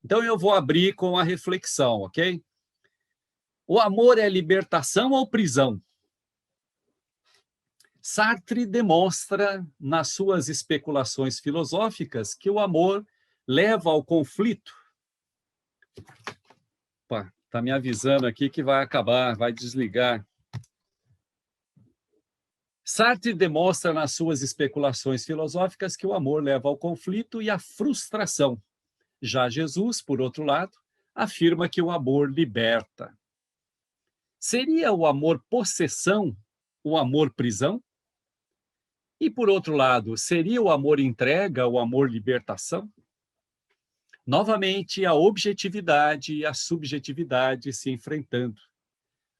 Então, eu vou abrir com a reflexão, ok? O amor é libertação ou prisão? Sartre demonstra, nas suas especulações filosóficas, que o amor leva ao conflito. Opa, está me avisando aqui que vai acabar, vai desligar. Sartre demonstra, nas suas especulações filosóficas, que o amor leva ao conflito e à frustração. Já Jesus, por outro lado, afirma que o amor liberta. Seria o amor possessão o amor prisão? E, por outro lado, seria o amor entrega o amor libertação? Novamente, a objetividade e a subjetividade se enfrentando.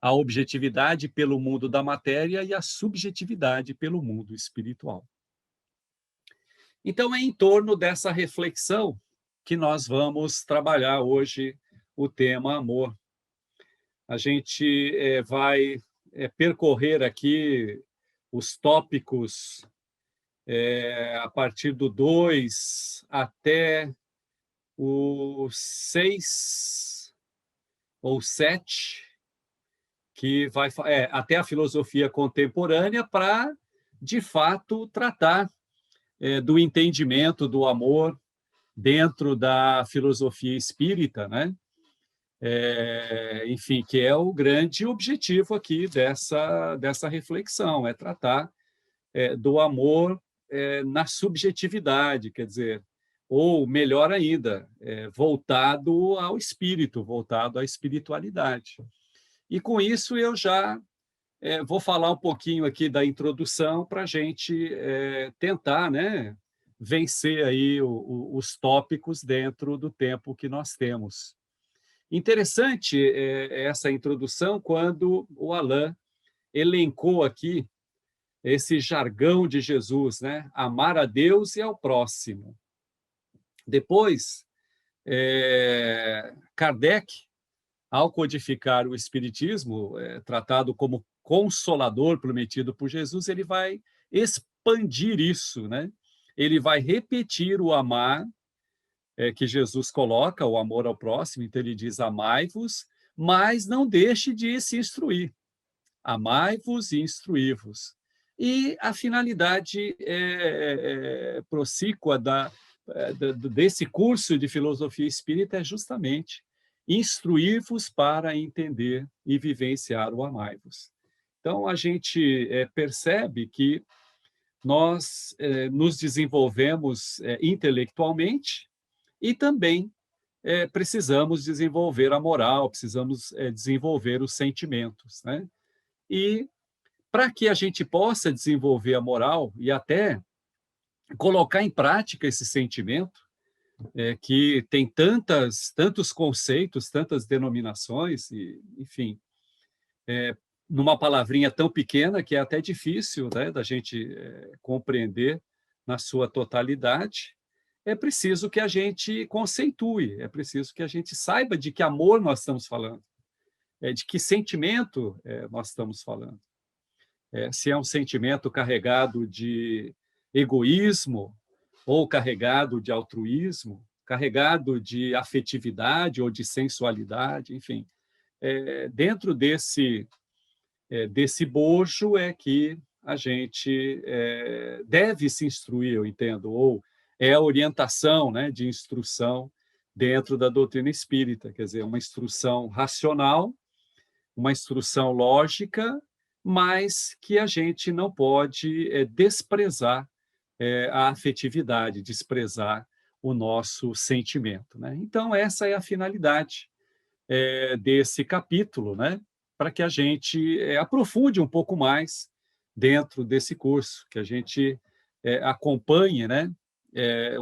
A objetividade pelo mundo da matéria e a subjetividade pelo mundo espiritual. Então, é em torno dessa reflexão que nós vamos trabalhar hoje o tema amor. A gente vai percorrer aqui os tópicos a partir do 2 até o 6 ou 7, que vai até a filosofia contemporânea, para, de fato, tratar do entendimento do amor dentro da filosofia espírita, né? Enfim, que é o grande objetivo aqui dessa reflexão, é tratar do amor na subjetividade, quer dizer, ou melhor ainda, voltado ao espírito, voltado à espiritualidade. E com isso eu já vou falar um pouquinho aqui da introdução para a gente tentar, né, vencer aí os tópicos dentro do tempo que nós temos. Interessante essa introdução quando o Alain elencou aqui esse jargão de Jesus, né? Amar a Deus e ao próximo. Depois, Kardec, ao codificar o Espiritismo, tratado como consolador prometido por Jesus, ele vai expandir isso, né? Ele vai repetir o amar que Jesus coloca, o amor ao próximo. Então ele diz: amai-vos, mas não deixe de se instruir. Amai-vos e instruí-vos. E a finalidade procícua desse curso de filosofia espírita é justamente instruir-vos para entender e vivenciar o amai-vos. Então, a gente percebe que nós nos desenvolvemos intelectualmente e também precisamos desenvolver a moral, precisamos desenvolver os sentimentos, né? E para que a gente possa desenvolver a moral e até colocar em prática esse sentimento, que tem tantos conceitos, tantas denominações, e, enfim, numa palavrinha tão pequena que é até difícil, né, da gente compreender na sua totalidade, é preciso que a gente conceitue, é preciso que a gente saiba de que amor nós estamos falando, de que sentimento nós estamos falando. Se é um sentimento carregado de egoísmo, ou carregado de altruísmo, carregado de afetividade ou de sensualidade, enfim. Dentro desse bojo é que a gente deve se instruir, eu entendo, ou é a orientação, né, de instrução dentro da doutrina espírita, quer dizer, uma instrução racional, uma instrução lógica, mas que a gente não pode desprezar a afetividade, desprezar o nosso sentimento, né? Então, essa é a finalidade desse capítulo, né? Para que a gente aprofunde um pouco mais dentro desse curso, que a gente acompanhe, né?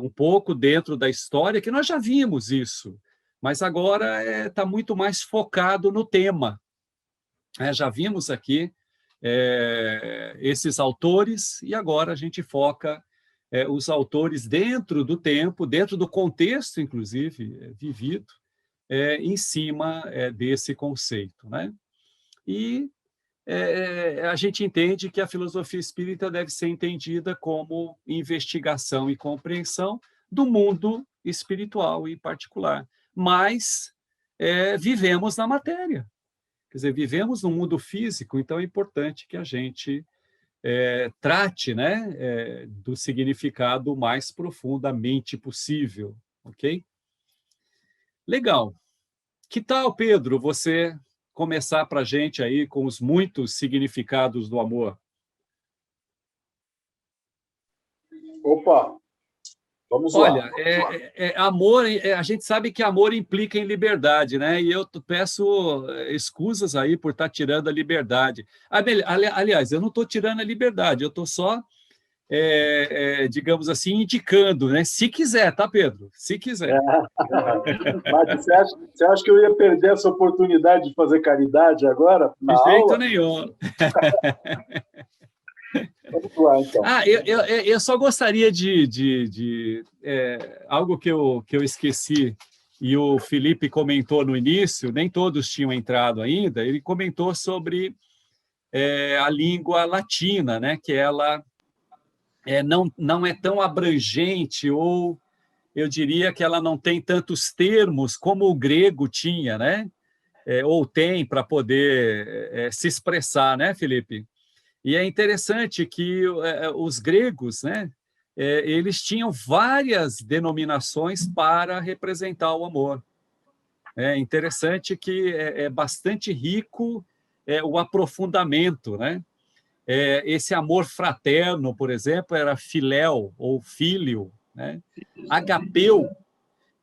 Um pouco dentro da história, que nós já vimos isso, mas agora está muito mais focado no tema. Já vimos aqui esses autores, e agora a gente foca os autores dentro do tempo, dentro do contexto, inclusive, vivido, em cima desse conceito, né? E a gente entende que a filosofia espírita deve ser entendida como investigação e compreensão do mundo espiritual em particular, mas vivemos na matéria. Quer dizer, vivemos no mundo físico, então é importante que a gente trate, né, do significado mais profundamente possível, ok? Legal. Que tal, Pedro, você começar para a gente aí com os muitos significados do amor? Opa, vamos lá. Olha, amor, a gente sabe que amor implica em liberdade, né? E eu peço escusas aí por estar tirando a liberdade. Aliás, eu não estou tirando a liberdade, eu estou só, digamos assim, indicando, né? Se quiser, tá, Pedro? Se quiser. Mas você acha que eu ia perder essa oportunidade de fazer caridade agora, na De jeito aula? nenhum. Vamos lá, então. Eu só gostaria algo que eu esqueci, e o Felipe comentou no início, nem todos tinham entrado ainda, ele comentou sobre a língua latina, né, que ela não é tão abrangente, ou eu diria que ela não tem tantos termos como o grego tinha, né, ou tem para poder se expressar, né, Felipe? E é interessante que os gregos, né, eles tinham várias denominações para representar o amor. É interessante que é bastante rico o aprofundamento, né? Esse amor fraterno, por exemplo, era filéu ou filho, né? Agapeu,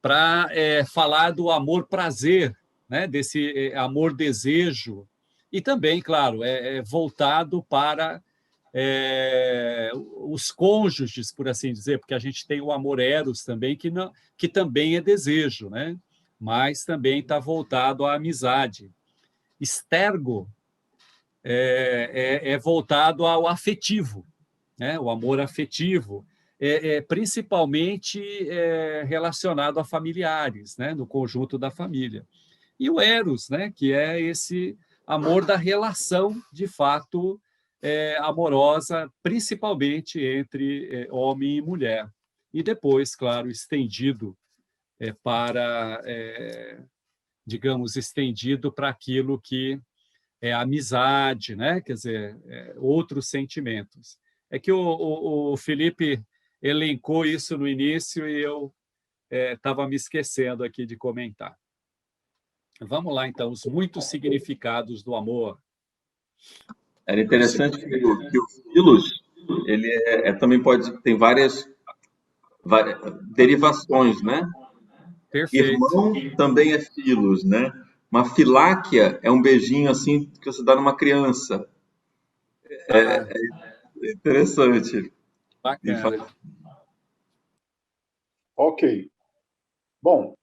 para falar do amor-prazer, né? Desse amor-desejo. E também, claro, voltado para os cônjuges, por assim dizer, porque a gente tem o amor eros também, que também é desejo, né? Mas também está voltado à amizade. Estergo é voltado ao afetivo, né? O amor afetivo, principalmente relacionado a familiares, né? No conjunto da família. E o eros, né? Que é esse amor da relação, de fato, amorosa, principalmente entre homem e mulher. E depois, claro, estendido para, digamos, estendido para aquilo que é amizade, né? Quer dizer, outros sentimentos. É que o Felipe elencou isso no início e eu estava me esquecendo aqui de comentar. Vamos lá, então, os muitos significados do amor. Era interessante que o Philos, ele também tem várias derivações, né? Perfeito. Irmão também é Philos, né? Uma filáquia é um beijinho assim que você dá numa criança. É interessante. E Bacana. Ok. Bom,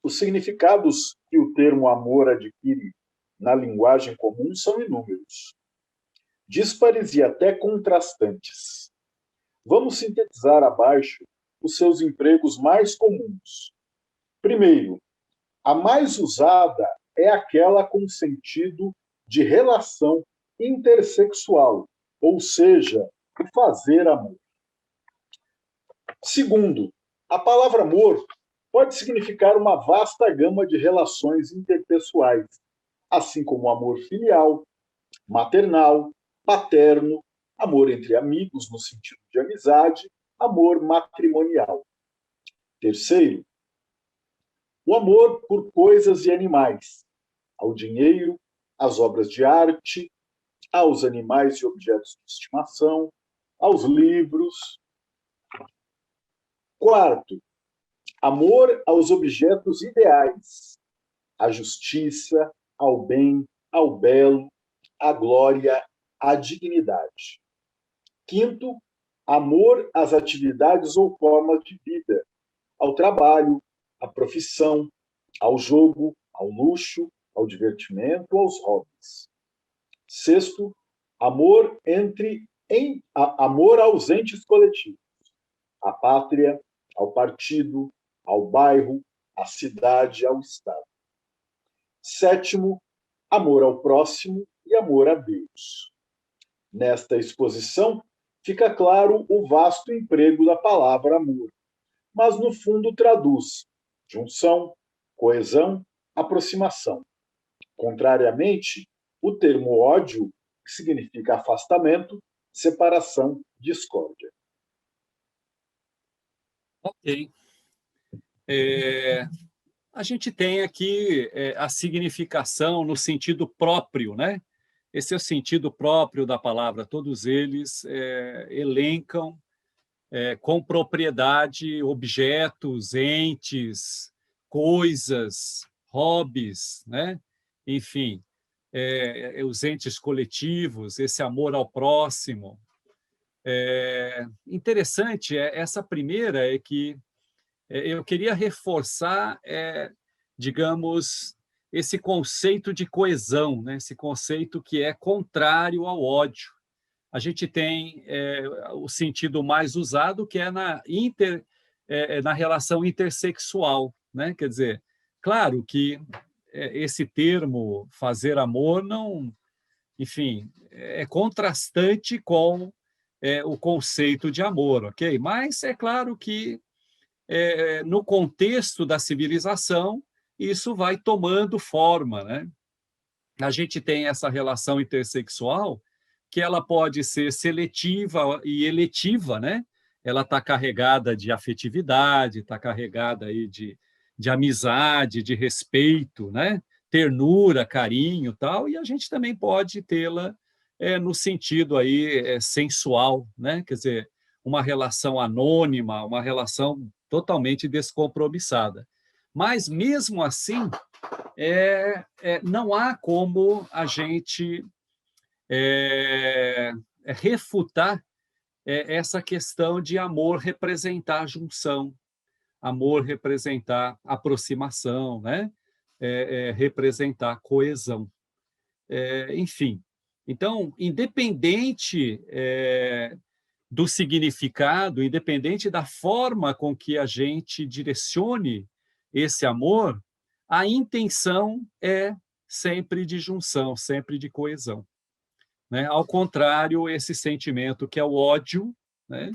os significados que o termo amor adquire na linguagem comum são inúmeros, díspares e até contrastantes. Vamos sintetizar abaixo os seus empregos mais comuns. Primeiro, a mais usada é aquela com sentido de relação intersexual, ou seja, o fazer amor. Segundo, a palavra amor pode significar uma vasta gama de relações interpessoais, assim como amor filial, maternal, paterno, amor entre amigos no sentido de amizade, amor matrimonial. Terceiro, o amor por coisas e animais, ao dinheiro, às obras de arte, aos animais e objetos de estimação, aos livros. Quarto, amor aos objetos ideais, à justiça, ao bem, ao belo, à glória, à dignidade. Quinto, amor às atividades ou formas de vida, ao trabalho, à profissão, ao jogo, ao luxo, ao divertimento, aos hobbies. Sexto, amor amor aos entes coletivos, à pátria, ao partido, ao bairro, à cidade, ao Estado. Sétimo, amor ao próximo e amor a Deus. Nesta exposição, fica claro o vasto emprego da palavra amor, mas no fundo traduz junção, coesão, aproximação. Contrariamente, o termo ódio significa afastamento, separação, discórdia. Ok. A gente tem aqui a significação no sentido próprio, né? Esse é o sentido próprio da palavra. Todos eles elencam com propriedade objetos, entes, coisas, hobbies, né? Enfim, os entes coletivos, esse amor ao próximo. Interessante, essa primeira é que eu queria reforçar, digamos, esse conceito de coesão, né? Esse conceito que é contrário ao ódio. A gente tem o sentido mais usado, que é na relação intersexual, né? Quer dizer, claro que esse termo fazer amor não, enfim, é contrastante com o conceito de amor, ok? Mas é claro que no contexto da civilização isso vai tomando forma, né? A gente tem essa relação intersexual que ela pode ser seletiva e eletiva, né? Ela está carregada de afetividade, está carregada aí de amizade, de respeito, né? Ternura, carinho, tal. E a gente também pode tê-la no sentido aí sensual, né? Quer dizer, uma relação anônima, uma relação totalmente descompromissada. Mas mesmo assim, não há como a gente refutar essa questão de amor representar junção, amor representar aproximação, né? Representar coesão. Enfim, então, independente do significado, independente da forma com que a gente direcione esse amor, a intenção é sempre de junção, sempre de coesão, né? Ao contrário, esse sentimento que é o ódio, né?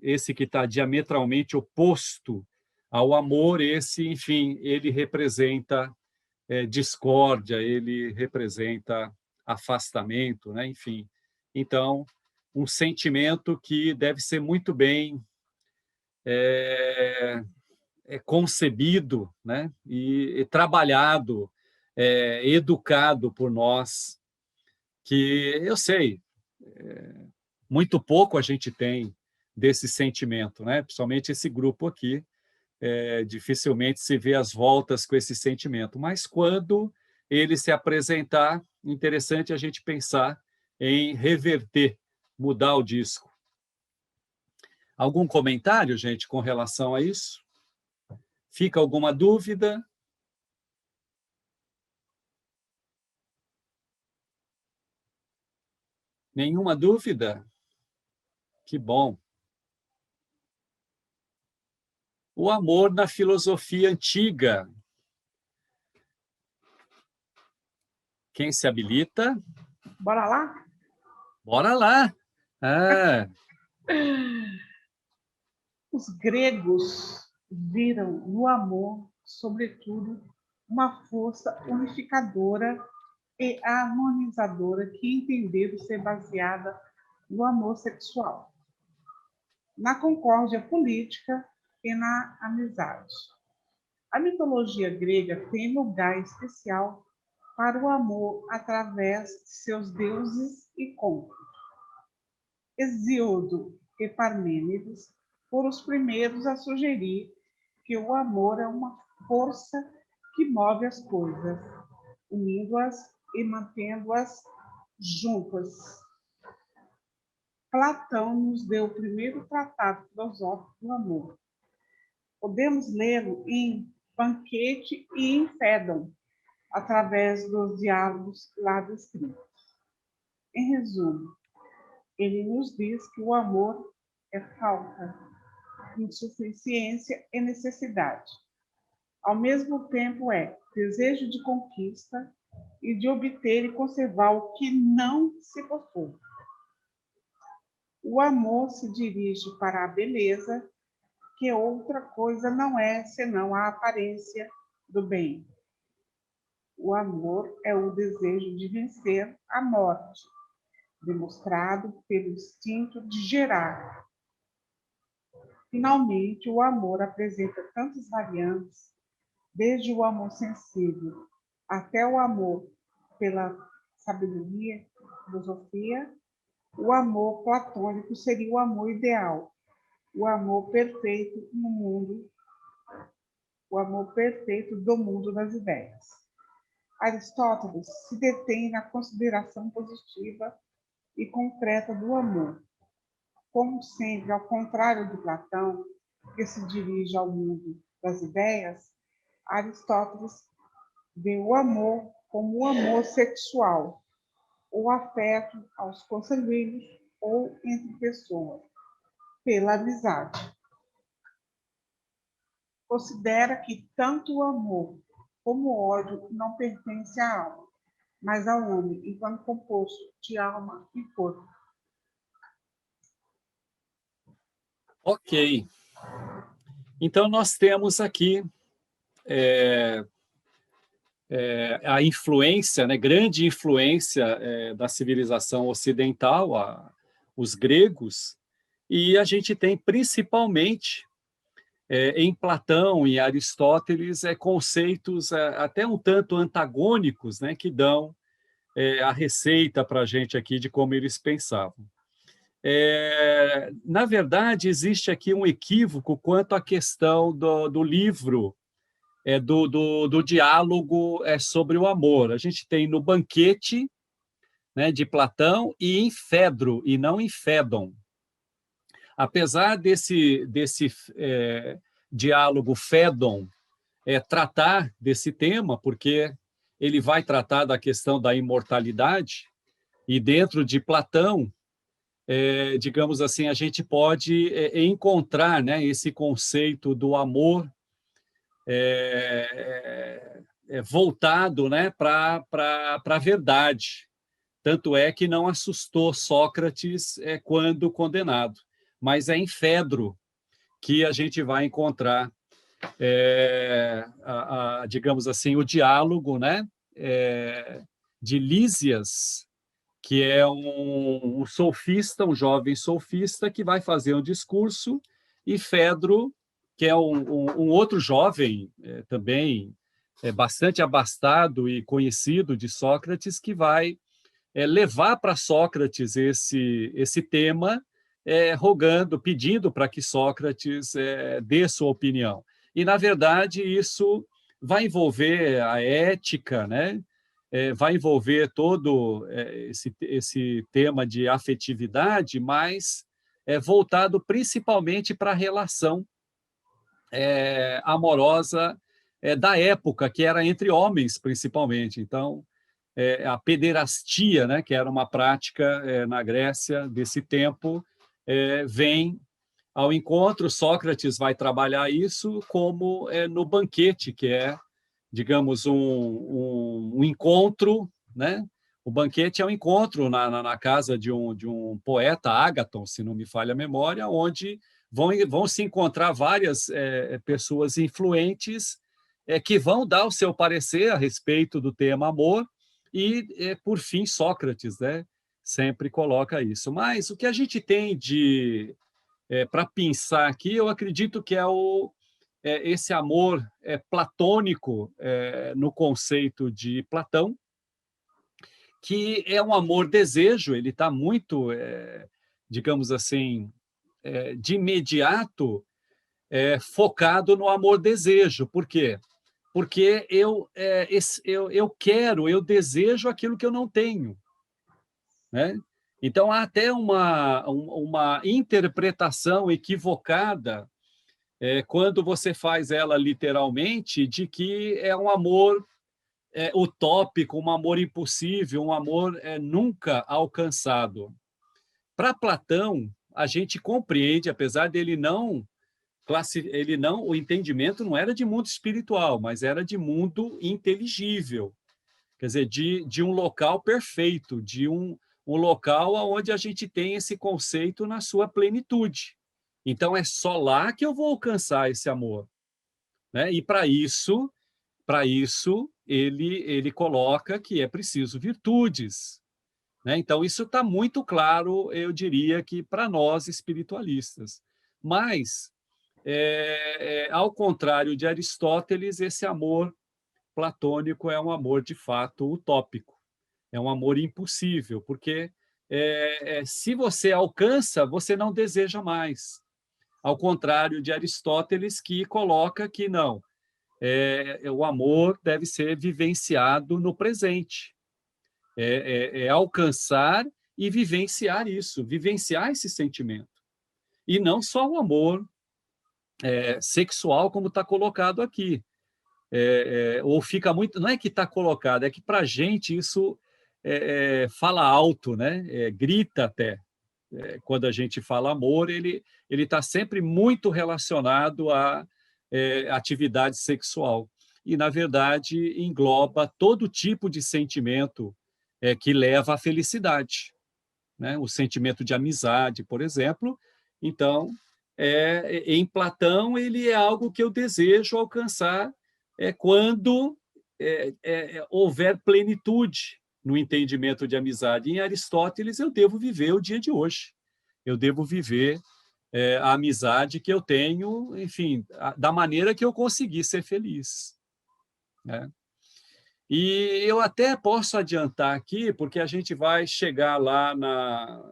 Esse que está diametralmente oposto ao amor, esse, enfim, ele representa discórdia, ele representa afastamento, né? Enfim. Então, um sentimento que deve ser muito bem concebido, né? E trabalhado, educado por nós, que eu sei, muito pouco a gente tem desse sentimento, né? Principalmente esse grupo aqui, dificilmente se vê as voltas com esse sentimento, mas quando ele se apresentar, interessante a gente pensar em reverter, mudar o disco. Algum comentário, gente, com relação a isso? Fica alguma dúvida? Nenhuma dúvida? Que bom. O amor na filosofia antiga. Quem se habilita? Bora lá? Bora lá! Ah, Os gregos viram no amor, sobretudo, uma força unificadora e harmonizadora que entenderam ser baseada no amor sexual, na concórdia política e na amizade. A mitologia grega tem lugar especial para o amor através de seus deuses e contos. Hesíodo e Parmênides foram os primeiros a sugerir que o amor é uma força que move as coisas, unindo-as e mantendo-as juntas. Platão nos deu o primeiro tratado filosófico do amor. Podemos lê-lo em Banquete e em Fédon, através dos diálogos lá descritos. Em resumo, ele nos diz que o amor é falta, insuficiência e necessidade. Ao mesmo tempo é desejo de conquista e de obter e conservar o que não se possui. O amor se dirige para a beleza que outra coisa não é senão a aparência do bem. O amor é o desejo de vencer a morte, demonstrado pelo instinto de gerar. Finalmente, o amor apresenta tantas variantes, desde o amor sensível até o amor pela sabedoria, filosofia. O amor platônico seria o amor ideal, o amor perfeito no mundo, o amor perfeito do mundo das ideias. Aristóteles se detém na consideração positiva e concreta do amor. Como sempre, ao contrário de Platão, que se dirige ao mundo das ideias, Aristóteles vê o amor como o amor sexual, o afeto aos consanguíneos ou entre pessoas, pela amizade. Considera que tanto o amor como o ódio não pertencem à alma, mas ao homem, enquanto composto de alma e corpo. Ok. Então, nós temos aqui a influência, né, grande influência da civilização ocidental, os gregos, e a gente tem principalmente em Platão e Aristóteles conceitos até um tanto antagônicos, né, que dão a receita para a gente aqui de como eles pensavam. Na verdade, existe aqui um equívoco quanto à questão do livro, do diálogo sobre o amor. A gente tem no Banquete, né, de Platão, e em Fedro, e não em Fédon. Apesar desse diálogo Fédon tratar desse tema, porque ele vai tratar da questão da imortalidade, e dentro de Platão, digamos assim, a gente pode encontrar, né, esse conceito do amor voltado, né, para a verdade. Tanto é que não assustou Sócrates quando condenado. Mas é em Fedro que a gente vai encontrar, digamos assim, o diálogo, né, de Lísias, que é um sofista, um jovem sofista, que vai fazer um discurso, e Fedro, que é um outro jovem também bastante abastado e conhecido de Sócrates, que vai levar para Sócrates esse tema, rogando, pedindo para que Sócrates dê sua opinião. E, na verdade, isso vai envolver a ética, né? Vai envolver todo esse tema de afetividade, mas voltado principalmente para a relação amorosa da época, que era entre homens, principalmente. Então, a pederastia, né, que era uma prática na Grécia desse tempo, vem ao encontro. Sócrates vai trabalhar isso como no Banquete, que é, digamos, um encontro, né? O Banquete é um encontro na casa de um poeta, Ágaton, se não me falha a memória, onde vão se encontrar várias pessoas influentes que vão dar o seu parecer a respeito do tema amor, e, por fim, Sócrates, né, sempre coloca isso. Mas o que a gente tem para pensar aqui, eu acredito que esse amor platônico no conceito de Platão, que é um amor-desejo. Ele está muito, digamos assim, de imediato focado no amor-desejo. Por quê? Porque eu quero, eu desejo aquilo que eu não tenho, né? Então, há até uma interpretação equivocada quando você faz ela literalmente, de que é um amor utópico, um amor impossível, um amor nunca alcançado. Para Platão, a gente compreende, apesar dele o entendimento não era de mundo espiritual, mas era de mundo inteligível, quer dizer, de um local perfeito, de um local onde a gente tem esse conceito na sua plenitude. Então, é só lá que eu vou alcançar esse amor, né? E para isso ele coloca que é preciso virtudes, né? Então, isso está muito claro, eu diria que para nós espiritualistas. Mas, ao contrário de Aristóteles, esse amor platônico é um amor de fato utópico, é um amor impossível, porque se você alcança, você não deseja mais. Ao contrário de Aristóteles, que coloca que não, o amor deve ser vivenciado no presente, alcançar e vivenciar isso, vivenciar esse sentimento. E não só o amor sexual, como está colocado aqui. Ou fica muito. Não é que está colocado, é que para a gente isso fala alto, né? Grita até. Quando a gente fala amor, ele está sempre muito relacionado à atividade sexual. E, na verdade, engloba todo tipo de sentimento que leva à felicidade, né? O sentimento de amizade, por exemplo. Então, em Platão, ele é algo que eu desejo alcançar quando houver plenitude no entendimento de amizade. Em Aristóteles, eu devo viver o dia de hoje. Eu devo viver a amizade que eu tenho, enfim, da maneira que eu consegui ser feliz, né? E eu até posso adiantar aqui, porque a gente vai chegar lá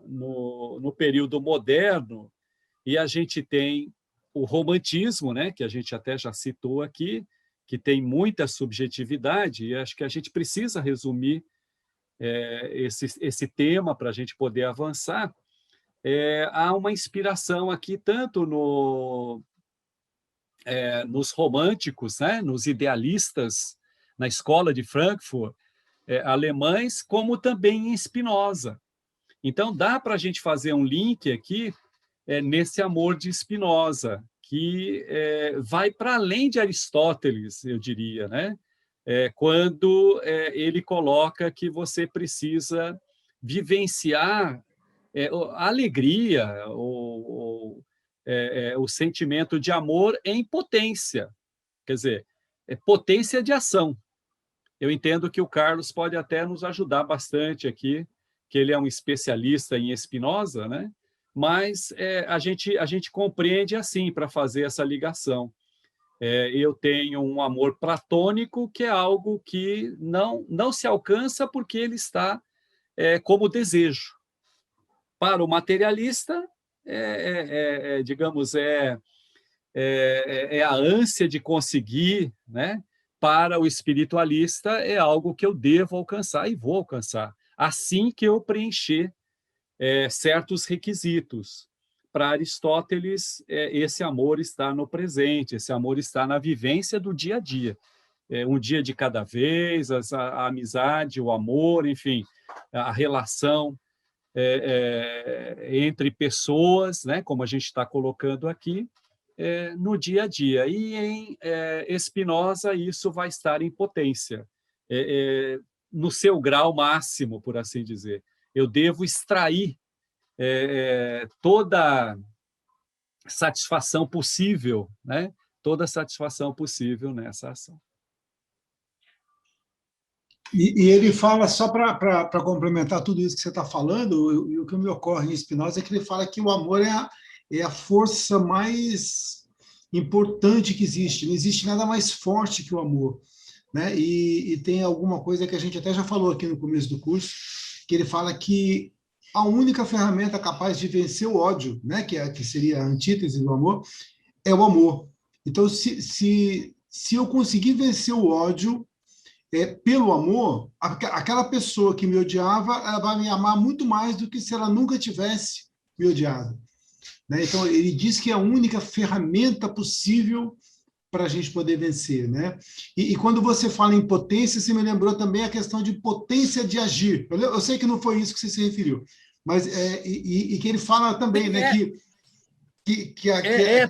no período moderno, e a gente tem o romantismo, né, que a gente até já citou aqui, que tem muita subjetividade, e acho que a gente precisa resumir esse tema para a gente poder avançar. Há uma inspiração aqui tanto nos românticos, né, nos idealistas, na escola de Frankfurt, alemães, como também em Spinoza. Então, dá para a gente fazer um link aqui nesse amor de Spinoza, que vai para além de Aristóteles, eu diria, né? Quando ele coloca que você precisa vivenciar a alegria, o sentimento de amor em potência, quer dizer, potência de ação. Eu entendo que o Carlos pode até nos ajudar bastante aqui, que ele é um especialista em Spinoza, né? Mas a gente compreende assim, para fazer essa ligação. Eu tenho um amor platônico, que é algo que não se alcança porque ele está como desejo. Para o materialista, digamos, a ânsia de conseguir, né? Para o espiritualista, é algo que eu devo alcançar e vou alcançar, assim que eu preencher certos requisitos. Para Aristóteles, esse amor está no presente, esse amor está na vivência do dia a dia. Um dia de cada vez, a amizade, o amor, enfim, a relação entre pessoas, né, como a gente está colocando aqui, no dia a dia. E em Spinoza, isso vai estar em potência, no seu grau máximo, por assim dizer. Eu devo extrair toda satisfação possível, né? Toda satisfação possível nessa ação. E ele fala, só para complementar tudo isso que você está falando, o que me ocorre em Spinoza é que ele fala que o amor é a força mais importante que existe. Não existe nada mais forte que o amor, né? E tem alguma coisa que a gente até já falou aqui no começo do curso, que ele fala que a única ferramenta capaz de vencer o ódio, né, que seria a antítese do amor, é o amor. Então, se eu conseguir vencer o ódio pelo amor, aquela pessoa que me odiava, ela vai me amar muito mais do que se ela nunca tivesse me odiado, né? Então, ele diz que é a única ferramenta possível para a gente poder vencer, né? E quando você fala em potência, você me lembrou também a questão de potência de agir. Eu sei que não foi isso que você se referiu, mas que ele fala também, né, que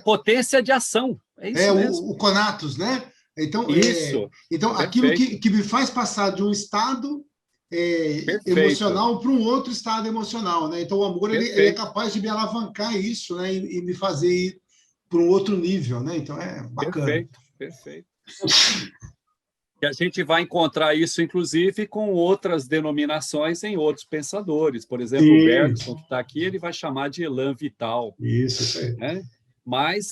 potência de ação. É isso mesmo. O conatus, né? Então, isso. Então aquilo que me faz passar de um estado emocional para um outro estado emocional, né? Então o amor ele é capaz de me alavancar isso, né? E me fazer ir para um outro nível, né? Então é bacana. Perfeito. E a gente vai encontrar isso, inclusive, com outras denominações em outros pensadores. Por exemplo, o Bergson, que está aqui, ele vai chamar de elan vital. Isso aí. Né? Mas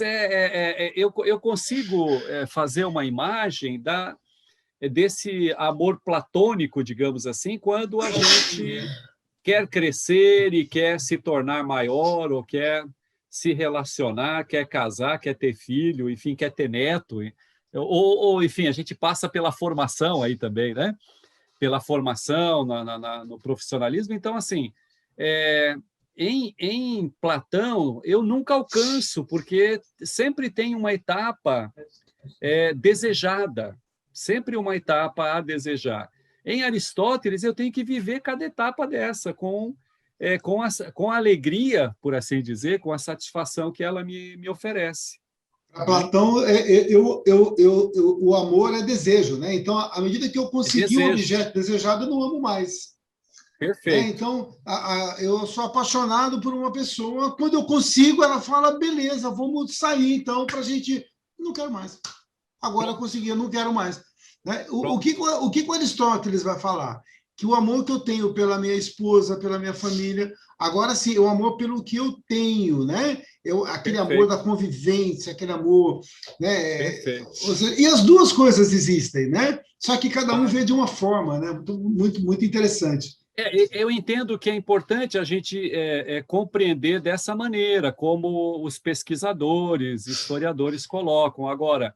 eu consigo fazer uma imagem desse amor platônico, digamos assim, quando a gente quer crescer e quer se tornar maior, ou quer se relacionar, quer casar, quer ter filho, enfim, quer ter neto, ou enfim, a gente passa pela formação aí também, né? Pela formação no profissionalismo. Então, assim, em Platão, eu nunca alcanço, porque sempre tem uma etapa desejada, sempre uma etapa a desejar. Em Aristóteles, eu tenho que viver cada etapa dessa com a alegria, por assim dizer, com a satisfação que ela me oferece. Para Platão, o amor é desejo, né? Então, à medida que eu conseguir um objeto desejado, eu não amo mais. Perfeito. Então, eu sou apaixonado por uma pessoa. Quando eu consigo, ela fala: beleza, vamos sair, então, para a gente. Não quero mais. Agora eu consegui, eu não quero mais. Né? O que o Aristóteles vai falar? Que o amor que eu tenho pela minha esposa, pela minha família, agora sim, o amor pelo que eu tenho, né? Aquele amor da convivência, aquele amor, né? E as duas coisas existem, né? Só que cada um vê de uma forma, né? Muito interessante. Eu entendo que é importante a gente compreender dessa maneira, como os pesquisadores, historiadores colocam. Agora,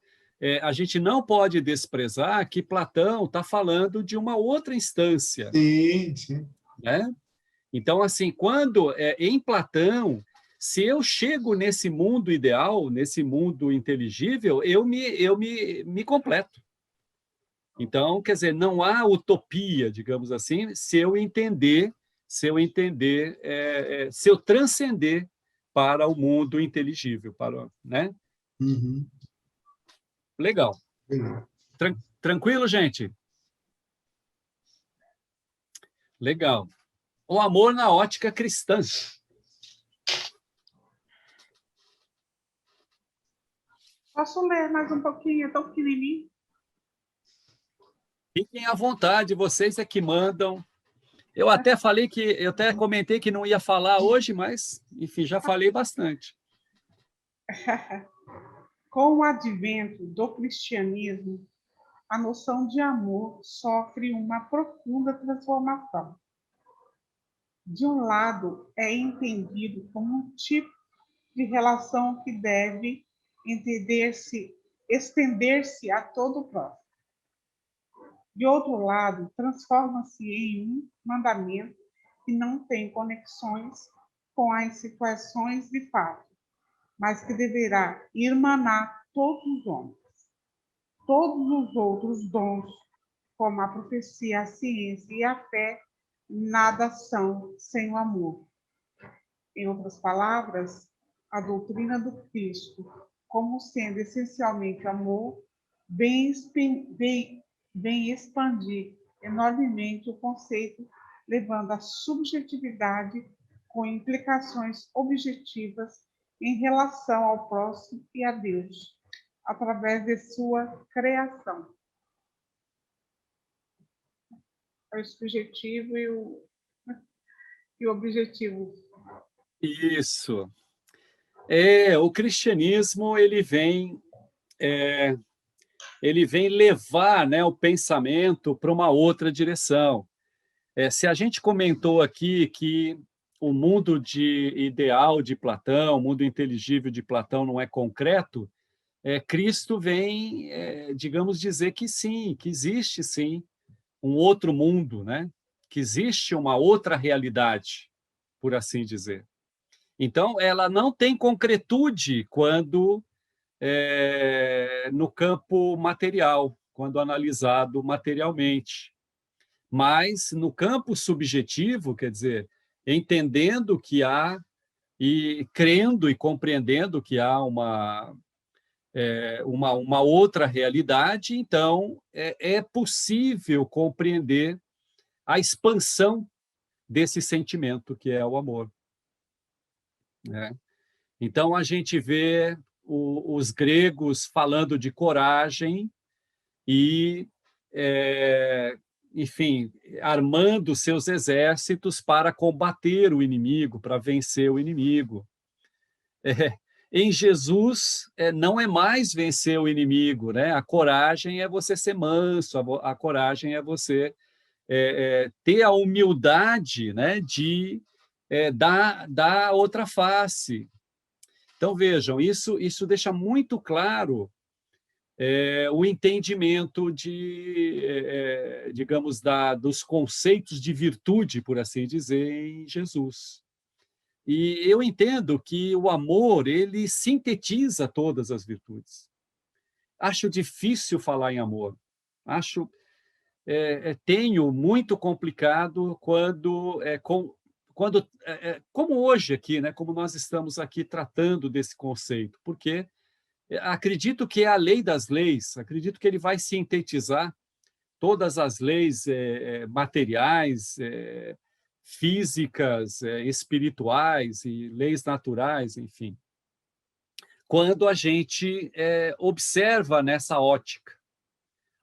a gente não pode desprezar que Platão está falando de uma outra instância. Sim. Né? Então, assim, quando em Platão, se eu chego nesse mundo ideal, nesse mundo inteligível, eu me completo. Então, quer dizer, não há utopia, digamos assim, se eu transcender para o mundo inteligível, né? Uhum. Legal. Tranquilo, gente? Legal. O amor na ótica cristã. Posso ler mais um pouquinho? É tão pequenininho. Fiquem à vontade, vocês é que mandam. Eu até comentei que não ia falar hoje, mas, enfim, já falei bastante. Com o advento do cristianismo, a noção de amor sofre uma profunda transformação. De um lado, é entendido como um tipo de relação que deve estender-se a todo o próximo. De outro lado, transforma-se em um mandamento que não tem conexões com as situações de fato, mas que deverá irmanar todos os homens. Todos os outros dons, como a profecia, a ciência e a fé, nada são sem o amor. Em outras palavras, a doutrina do Cristo, como sendo essencialmente amor, vem expandir enormemente o conceito, levando à subjetividade com implicações objetivas em relação ao próximo e a Deus, através de sua criação. O subjetivo e o objetivo. Isso. O cristianismo ele vem levar, né, o pensamento para uma outra direção. Se a gente comentou aqui que o mundo ideal de Platão, o mundo inteligível de Platão não é concreto, Cristo vem, digamos, dizer que sim, que existe sim um outro mundo, né? Que existe uma outra realidade, por assim dizer. Então, ela não tem concretude quando no campo material, quando analisado materialmente. Mas no campo subjetivo, quer dizer, entendendo que há e crendo e compreendendo que há uma outra realidade, então é possível compreender a expansão desse sentimento que é o amor, né? Então, a gente vê os gregos falando de coragem e, enfim, armando seus exércitos para combater o inimigo, para vencer o inimigo. Em Jesus, não é mais vencer o inimigo, né? A coragem é você ser manso, a coragem é você ter a humildade, né, de dar outra face. Então, vejam, isso deixa muito claro o entendimento digamos, dos conceitos de virtude, por assim dizer, em Jesus. E eu entendo que o amor, ele sintetiza todas as virtudes. Acho difícil falar em amor. Tenho muito complicado quando como hoje aqui, né, como nós estamos aqui tratando desse conceito, porque acredito que é a lei das leis, acredito que ele vai sintetizar todas as leis materiais, físicas, espirituais e leis naturais, enfim. Quando a gente observa nessa ótica.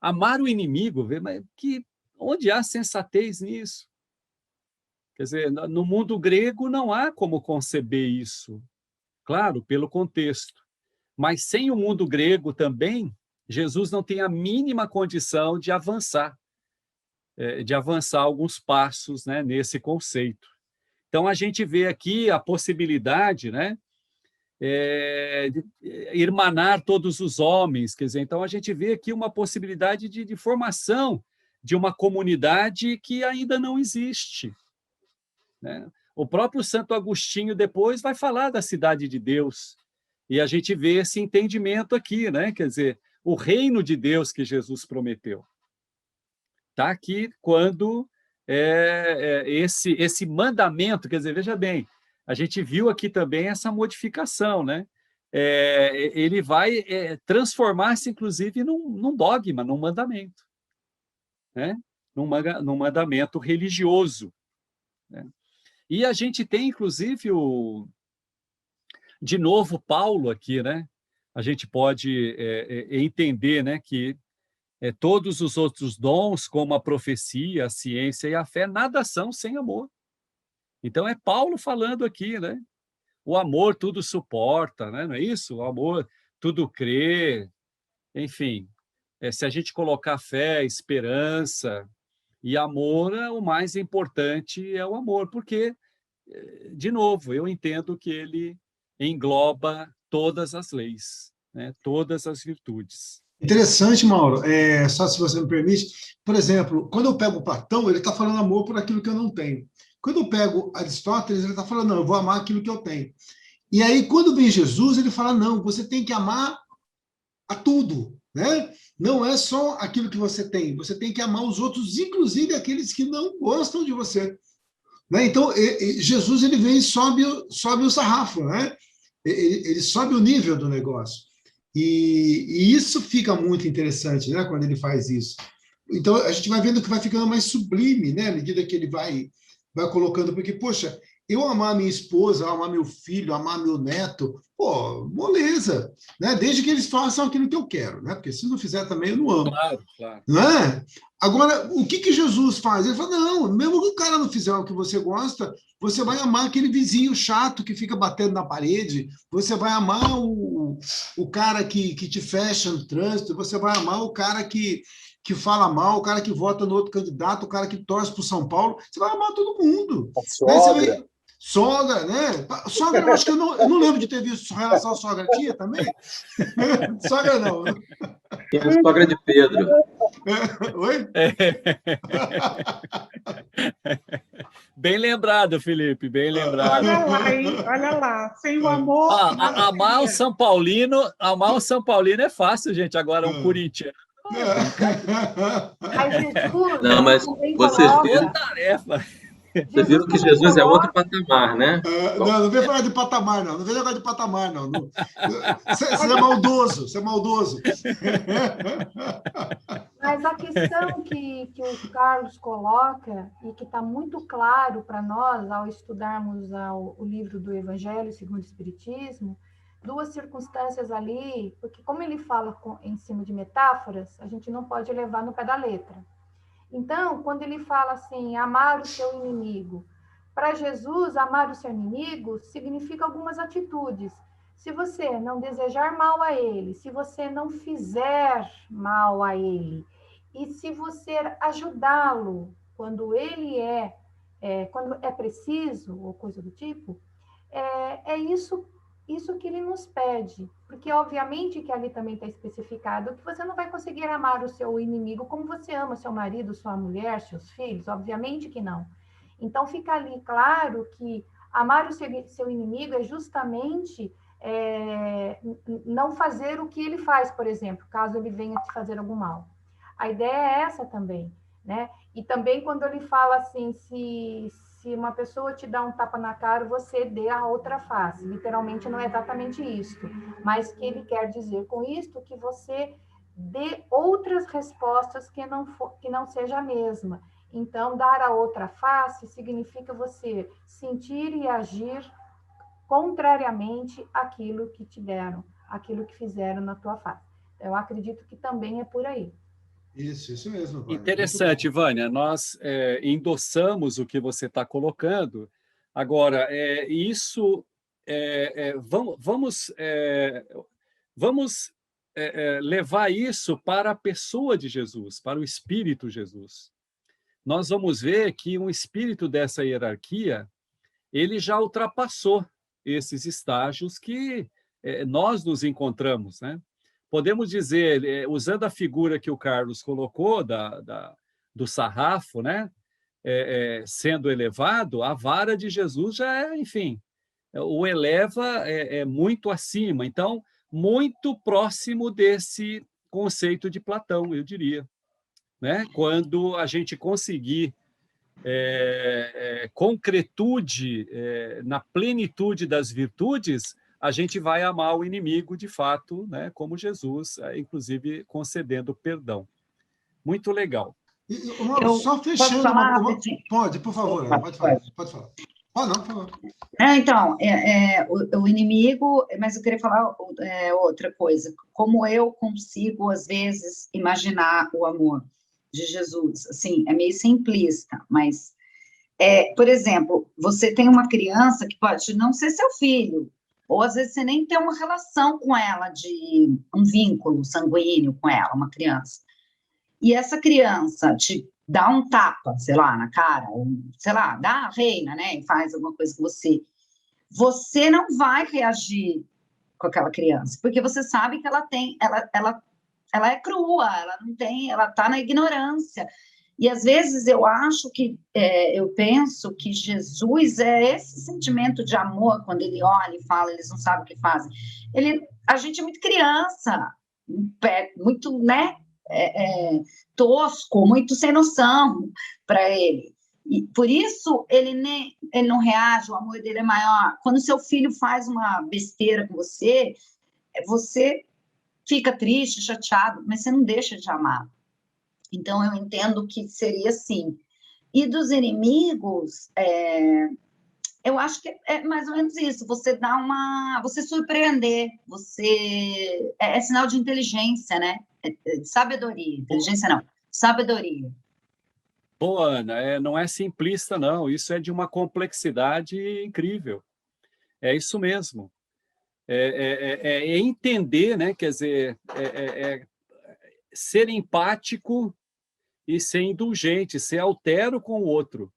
Amar o inimigo, mas onde há sensatez nisso? Quer dizer, no mundo grego não há como conceber isso. Claro, pelo contexto. Mas sem o mundo grego também, Jesus não tem a mínima condição de avançar alguns passos, né, nesse conceito. Então, a gente vê aqui a possibilidade, né, de irmanar todos os homens. Quer dizer, então, a gente vê aqui uma possibilidade de formação de uma comunidade que ainda não existe, né? O próprio Santo Agostinho depois vai falar da cidade de Deus, e a gente vê esse entendimento aqui, né? Quer dizer, o reino de Deus que Jesus prometeu. Está aqui quando esse mandamento, quer dizer, veja bem, a gente viu aqui também essa modificação, né? Ele vai transformar-se, inclusive, num dogma, num mandamento, né? Num mandamento religioso, né? E a gente tem, inclusive, de novo, Paulo aqui, né? A gente pode entender, né, que todos os outros dons, como a profecia, a ciência e a fé, nada são sem amor. Então, é Paulo falando aqui, né? O amor tudo suporta, né? Não é isso? O amor tudo crê. Enfim, se a gente colocar fé, esperança e amor, o mais importante é o amor, porque, de novo, eu entendo que ele engloba todas as leis, né? Todas as virtudes. Interessante, Mauro. Só se você me permite, por exemplo, quando eu pego Platão, ele está falando amor por aquilo que eu não tenho. Quando eu pego Aristóteles, ele está falando, não, eu vou amar aquilo que eu tenho. E aí, quando vem Jesus, ele fala, não, você tem que amar a tudo, né? Não é só aquilo que você tem que amar os outros, inclusive aqueles que não gostam de você, né? Então, Jesus, ele vem e sobe o sarrafo, né? Ele sobe o nível do negócio. E isso fica muito interessante, né, quando ele faz isso. Então, a gente vai vendo que vai ficando mais sublime, né, à medida que ele vai colocando, porque, poxa, eu amar minha esposa, amar meu filho, amar meu neto, pô, moleza, né, desde que eles façam aquilo que eu quero, né, porque se não fizer também eu não amo. Claro, claro. Não é? Agora, o que Jesus faz? Ele fala, não, mesmo que o cara não fizer o que você gosta, você vai amar aquele vizinho chato que fica batendo na parede, você vai amar o cara que te fecha no trânsito, você vai amar o cara que fala mal, o cara que vota no outro candidato, o cara que torce para o São Paulo, você vai amar todo mundo. Sogra. Sogra, né? Sogra, eu acho que eu não lembro de ter visto relação à sogra. Tinha também? Sogra não. Tem a sogra de Pedro. Oi? Bem lembrado, Felipe, bem lembrado. Olha lá, hein? Olha lá. Sem o amor... Amar o São Paulino é fácil, gente. Agora, um corintiano. Não, mas vocês viram, tarefa. vocês viram que Jesus é outro patamar, né? Não vem falar de patamar, não. Não vem jogar de patamar, não. Você é maldoso, você é maldoso. Mas a questão que o Carlos coloca, e que está muito claro para nós ao estudarmos o livro do Evangelho segundo o Espiritismo, duas circunstâncias ali, porque como ele fala em cima de metáforas, a gente não pode levar no pé da letra. Então, quando ele fala assim, amar o seu inimigo, para Jesus, amar o seu inimigo significa algumas atitudes. Se você não desejar mal a ele, se você não fizer mal a ele, e se você ajudá-lo quando ele quando é preciso, ou coisa do tipo, é isso que ele nos pede. Porque, obviamente, que ali também está especificado que você não vai conseguir amar o seu inimigo como você ama seu marido, sua mulher, seus filhos, obviamente que não. Então, fica ali claro que amar o seu inimigo é justamente não fazer o que ele faz, por exemplo, caso ele venha te fazer algum mal. A ideia é essa também, né? E também quando ele fala assim, se uma pessoa te dá um tapa na cara, você dê a outra face. Literalmente não é exatamente isto, mas que ele quer dizer com isto que você dê outras respostas que não seja a mesma. Então, dar a outra face significa você sentir e agir contrariamente àquilo que te deram, àquilo que fizeram na tua face. Eu acredito que também é por aí. Isso mesmo, Vânia. Interessante, Vânia. Nós endossamos o que você está colocando. Agora, vamos levar isso para a pessoa de Jesus, para o Espírito Jesus. Nós vamos ver que um espírito dessa hierarquia, ele já ultrapassou esses estágios que nós nos encontramos, né? Podemos dizer, usando a figura que o Carlos colocou, do sarrafo, né? Sendo elevado, a vara de Jesus já enfim, o eleva muito acima. Então, muito próximo desse conceito de Platão, eu diria, né? Quando a gente conseguir concretude na plenitude das virtudes, a gente vai amar o inimigo de fato, né? Como Jesus, inclusive concedendo perdão. Muito legal. Só fechando... Posso falar? Pode, por favor, pode falar. Pode falar. Não, por favor. Então, o inimigo, mas eu queria falar outra coisa. Como eu consigo, às vezes, imaginar o amor de Jesus? Assim, é meio simplista, mas, por exemplo, você tem uma criança que pode não ser seu filho, ou às vezes você nem tem uma relação com ela, de um vínculo sanguíneo com ela, uma criança. E essa criança te dá um tapa, sei lá, na cara, ou, sei lá, dá a reina, né, e faz alguma coisa com você. Você não vai reagir com aquela criança, porque você sabe que ela é crua, ela não tem, ela está na ignorância. E às vezes eu acho que, eu penso que Jesus é esse sentimento de amor, quando ele olha e fala, eles não sabem o que fazem. A gente é muito criança, muito, né, tosco, muito sem noção para ele. E por isso ele não reage, o amor dele é maior. Quando seu filho faz uma besteira com você, você fica triste, chateado, mas você não deixa de amar. Então, eu entendo que seria assim. E dos inimigos, eu acho que é mais ou menos isso. Você você surpreender, é sinal de inteligência, né? Sabedoria. Inteligência não, sabedoria. Boa, Ana, não é simplista, não. Isso é de uma complexidade incrível. É isso mesmo. É entender, né? Quer dizer, ser empático e ser indulgente, ser altero com o outro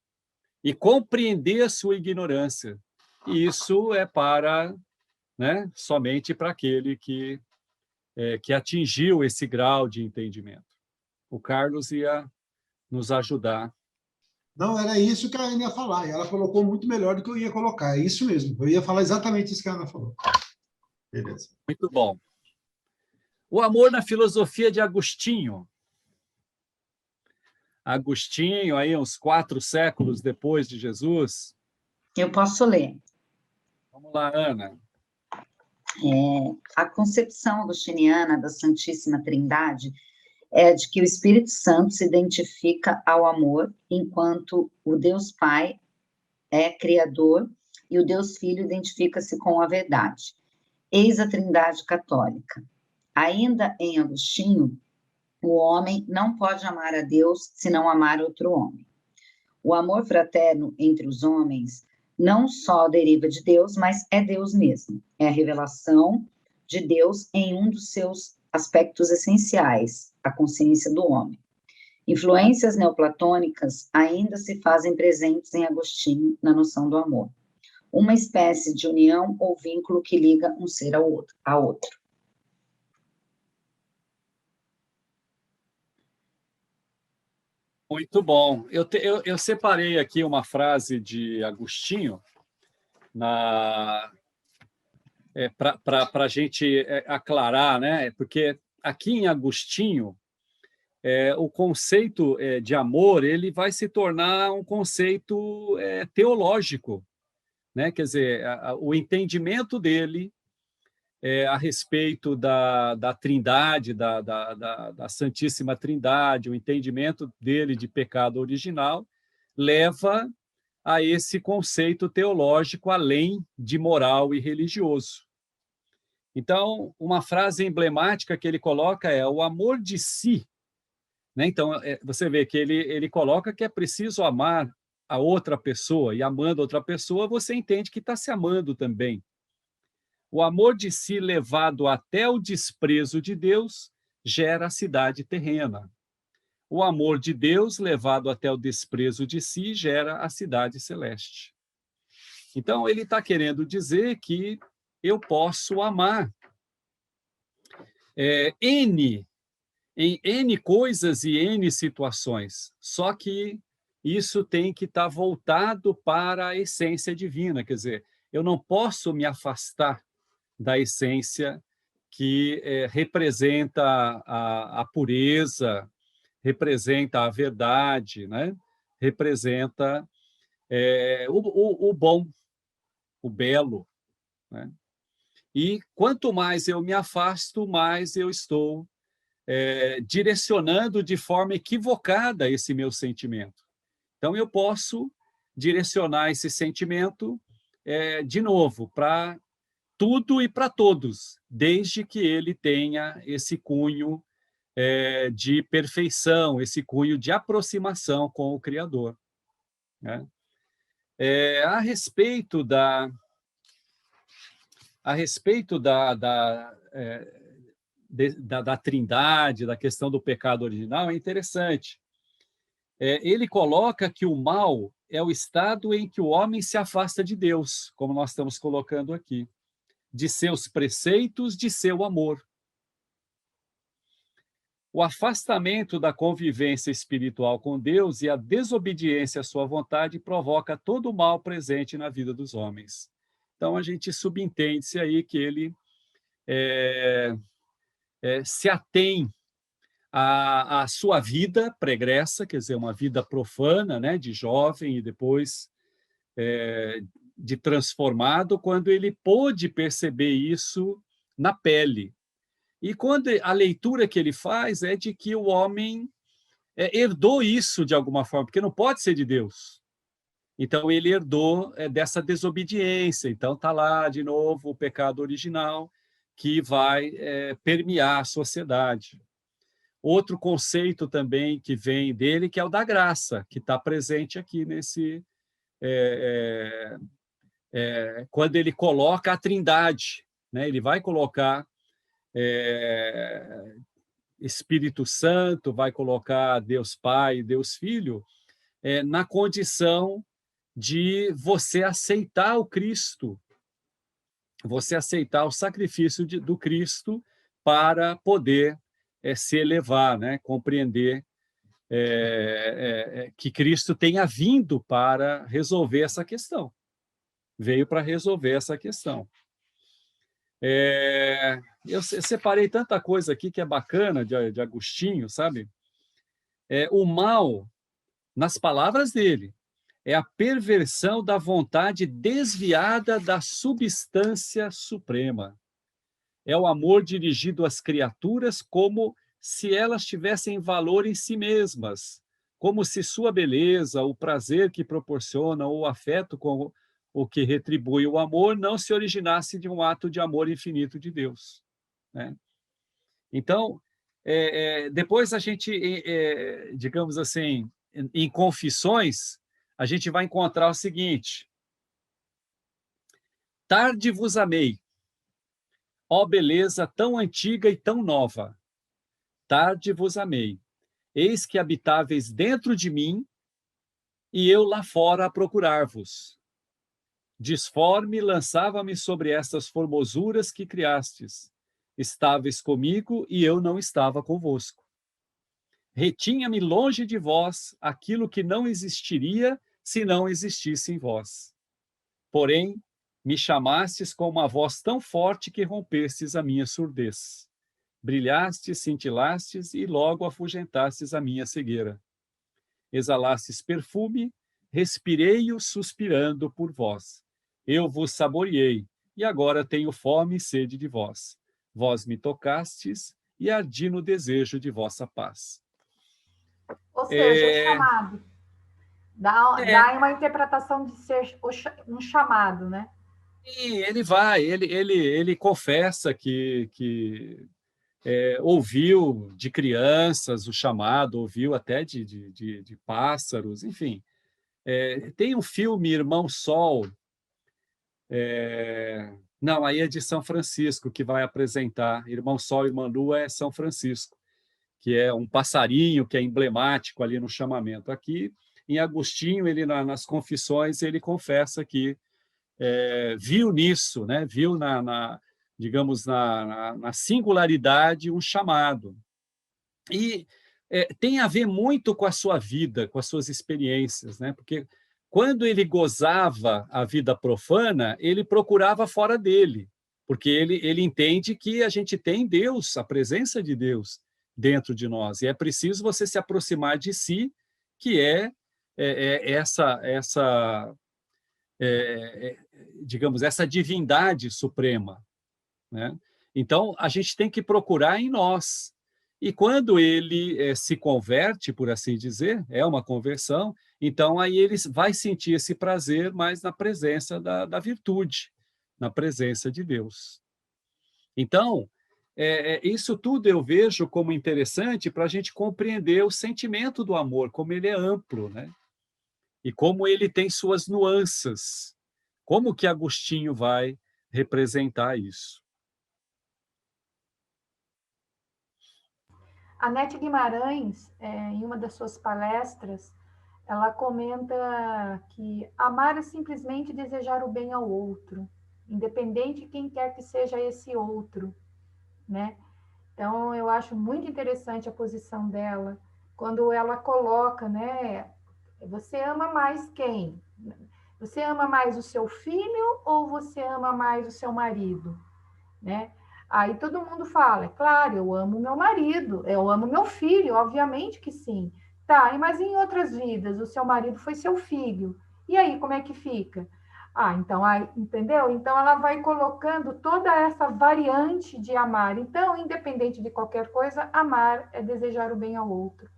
e compreender a sua ignorância. E isso é né, somente para aquele que atingiu esse grau de entendimento. O Carlos ia nos ajudar. Não, era isso que a Ana ia falar, e ela colocou muito melhor do que eu ia colocar, é isso mesmo, eu ia falar exatamente isso que a Ana falou. Beleza. Muito bom. O amor na filosofia de Agostinho. Agostinho, aí uns 4 séculos depois de Jesus. Eu posso ler. Vamos lá, Ana. A concepção agostiniana da Santíssima Trindade, é de que o Espírito Santo se identifica ao amor, enquanto o Deus Pai é criador e o Deus Filho identifica-se com a verdade. Eis a Trindade católica. Ainda em Agostinho, o homem não pode amar a Deus se não amar outro homem. O amor fraterno entre os homens não só deriva de Deus, mas é Deus mesmo. É a revelação de Deus em um dos seus aspectos essenciais, a consciência do homem. Influências neoplatônicas ainda se fazem presentes em Agostinho na noção do amor. Uma espécie de união ou vínculo que liga um ser ao outro. Muito bom. Eu separei aqui uma frase de Agostinho para a gente aclarar, né? Porque aqui em Agostinho, o conceito de amor ele vai se tornar um conceito teológico, né? Quer dizer, o entendimento dele a respeito da Trindade, da Santíssima Trindade, o entendimento dele de pecado original, leva a esse conceito teológico além de moral e religioso. Então, uma frase emblemática que ele coloca é o amor de si. Né? Então, você vê que ele coloca que é preciso amar a outra pessoa, e amando outra pessoa, você entende que está se amando também. O amor de si levado até o desprezo de Deus gera a cidade terrena. O amor de Deus levado até o desprezo de si gera a cidade celeste. Então, ele está querendo dizer que eu posso amar em N coisas e N situações, só que isso tem que estar voltado para a essência divina, quer dizer, eu não posso me afastar da essência que representa a pureza, representa a verdade, né? Representa o bom, o belo. Né? E quanto mais eu me afasto, mais eu estou direcionando de forma equivocada esse meu sentimento. Então, eu posso direcionar esse sentimento, de novo, para tudo e para todos, desde que ele tenha esse cunho de perfeição, esse cunho de aproximação com o Criador. Né? A respeito da Trindade, da questão do pecado original, é interessante. Ele coloca que o mal é o estado em que o homem se afasta de Deus, como nós estamos colocando aqui, de seus preceitos, de seu amor. O afastamento da convivência espiritual com Deus e a desobediência à sua vontade provoca todo o mal presente na vida dos homens. Então, a gente subentende-se aí que ele se atém à sua vida pregressa, quer dizer, uma vida profana, né, de jovem e depois de transformado, quando ele pôde perceber isso na pele. E quando a leitura que ele faz é de que o homem herdou isso de alguma forma, porque não pode ser de Deus. Então, ele herdou dessa desobediência. Então, está lá, de novo, o pecado original que vai permear a sociedade. Outro conceito também que vem dele, que é o da graça, que está presente aqui nesse... quando ele coloca a Trindade, né? Ele vai colocar Espírito Santo, vai colocar Deus Pai e Deus Filho na condição de você aceitar o Cristo, você aceitar o sacrifício do Cristo para poder se elevar, né? Compreender que Cristo tenha vindo para resolver essa questão. Veio para resolver essa questão. Eu separei tanta coisa aqui que é bacana de Agostinho, sabe? O mal, nas palavras dele, é a perversão da vontade desviada da substância suprema. É o amor dirigido às criaturas como se elas tivessem valor em si mesmas, como se sua beleza, o prazer que proporciona, ou o afeto com o que retribui o amor, não se originasse de um ato de amor infinito de Deus, né? Então, depois a gente, digamos assim, em Confissões, a gente vai encontrar o seguinte: tarde vos amei, ó beleza tão antiga e tão nova, tarde vos amei, eis que habitáveis dentro de mim, e eu lá fora a procurar-vos. Disforme lançava-me sobre estas formosuras que criastes. Estáveis comigo e eu não estava convosco. Retinha-me longe de vós aquilo que não existiria se não existisse em vós. Porém, me chamastes com uma voz tão forte que rompestes a minha surdez. Brilhastes, cintilastes e logo afugentastes a minha cegueira. Exalastes perfume, respirei-o suspirando por vós. Eu vos saboreei, e agora tenho fome e sede de vós. Vós me tocastes, e ardi no desejo de vossa paz. Ou seja, o chamado. Dá uma interpretação de ser um chamado, né? E ele confessa que ouviu de crianças o chamado, ouviu até de pássaros, enfim. Tem um filme, Irmão Sol, não, aí é de São Francisco, que vai apresentar. Irmão Sol e Irmã Lua é São Francisco, que é um passarinho que é emblemático ali no chamamento. Aqui, em Agostinho, ele nas Confissões, ele confessa que viu nisso, né? Viu digamos, na singularidade um chamado. E tem a ver muito com a sua vida, com as suas experiências, né? Porque quando ele gozava a vida profana, ele procurava fora dele, porque ele entende que a gente tem Deus, a presença de Deus dentro de nós, e é preciso você se aproximar de si, que digamos, essa divindade suprema, né? Então, a gente tem que procurar em nós. E quando ele se converte, por assim dizer, é uma conversão, então aí ele vai sentir esse prazer mais na presença da virtude, na presença de Deus. Então, isso tudo eu vejo como interessante para a gente compreender o sentimento do amor, como ele é amplo, né? E como ele tem suas nuances. Como que Agostinho vai representar isso? A Nete Guimarães, em uma das suas palestras, ela comenta que amar é simplesmente desejar o bem ao outro, independente de quem quer que seja esse outro, né? Então, eu acho muito interessante a posição dela, quando ela coloca, né? Você ama mais quem? Você ama mais o seu filho ou você ama mais o seu marido, né? Aí todo mundo fala, é claro, eu amo meu marido, eu amo meu filho, obviamente que sim. Tá, mas em outras vidas, o seu marido foi seu filho. E aí, como é que fica? Então, entendeu? Então, ela vai colocando toda essa variante de amar. Então, independente de qualquer coisa, amar é desejar o bem ao outro.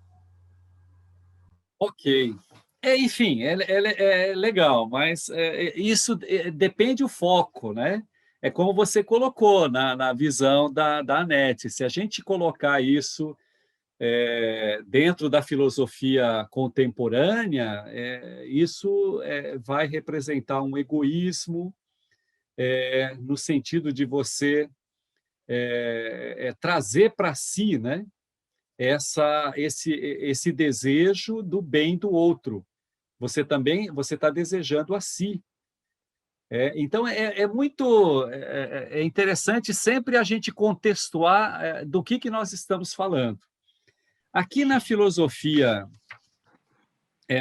Ok. Enfim, é legal, mas isso depende do foco, né? É como você colocou na visão da Anete. Se a gente colocar isso dentro da filosofia contemporânea, isso vai representar um egoísmo, no sentido de você trazer para si, né, esse desejo do bem do outro. Você está desejando a si. Então, muito interessante sempre a gente contextuar do que nós estamos falando. Aqui na filosofia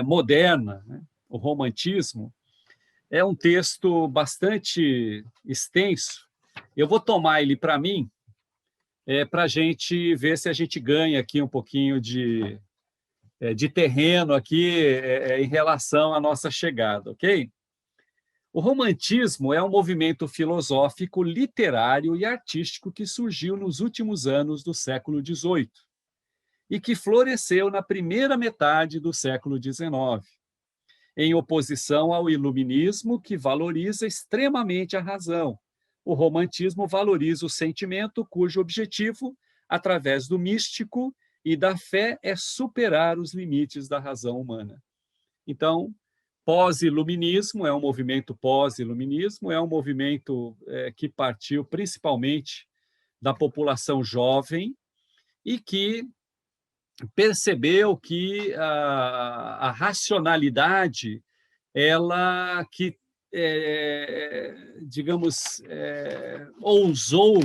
moderna, né, o romantismo, é um texto bastante extenso. Eu vou tomar ele para mim, para a gente ver se a gente ganha aqui um pouquinho de terreno aqui em relação à nossa chegada, ok? O romantismo é um movimento filosófico, literário e artístico que surgiu nos últimos anos do século XVIII, e que floresceu na primeira metade do século XIX, em oposição ao iluminismo, que valoriza extremamente a razão. O romantismo valoriza o sentimento, cujo objetivo, através do místico e da fé, é superar os limites da razão humana. Então, pós-iluminismo é um movimento pós-iluminismo, é um movimento que partiu principalmente da população jovem e que percebeu que a racionalidade, ela que, digamos, ousou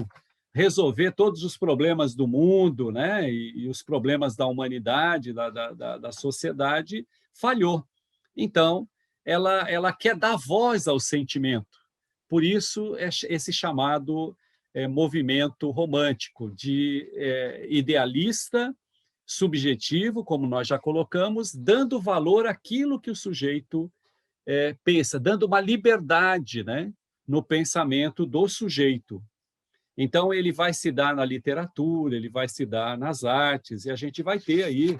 resolver todos os problemas do mundo, né, e os problemas da humanidade, da sociedade, falhou. Então, ela quer dar voz ao sentimento. Por isso, esse chamado movimento romântico, de idealista, subjetivo, como nós já colocamos, dando valor àquilo que o sujeito pensa, dando uma liberdade, né, no pensamento do sujeito. Então, ele vai se dar na literatura, ele vai se dar nas artes, e a gente vai ter aí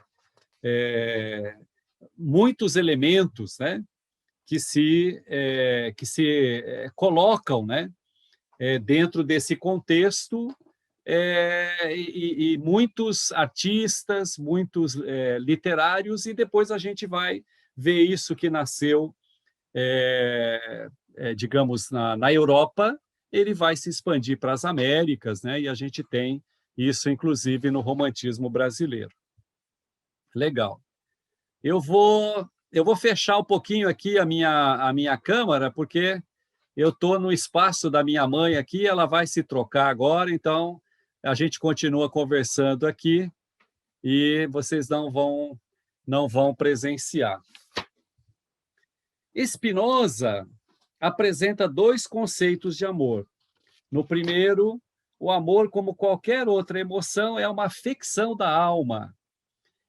muitos elementos, né, que se colocam, né, dentro desse contexto, e muitos artistas, muitos literários, e depois a gente vai ver isso que nasceu, digamos, na Europa, ele vai se expandir para as Américas, né? E a gente tem isso, inclusive, no romantismo brasileiro. Legal. Eu vou fechar um pouquinho aqui a minha câmera, porque eu estou no espaço da minha mãe aqui, ela vai se trocar agora, então a gente continua conversando aqui e vocês não vão presenciar. Spinoza apresenta dois conceitos de amor. No primeiro, o amor, como qualquer outra emoção, é uma afecção da alma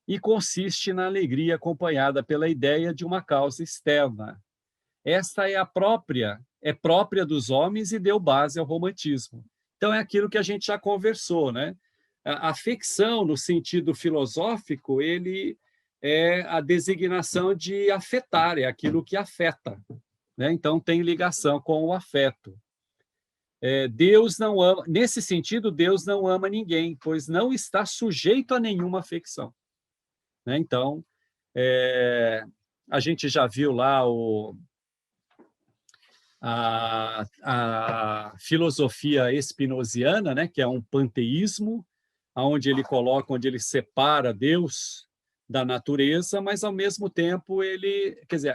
e consiste na alegria acompanhada pela ideia de uma causa externa. Esta é própria dos homens e deu base ao romantismo. Então, é aquilo que a gente já conversou, né? A afecção, no sentido filosófico, ele é a designação de afetar, é aquilo que afeta, né? Então, tem ligação com o afeto. Deus não ama, nesse sentido, Deus não ama ninguém, pois não está sujeito a nenhuma afecção, né? Então, a gente já viu lá a filosofia espinosiana, né, que é um panteísmo, onde ele separa Deus da natureza, mas ao mesmo tempo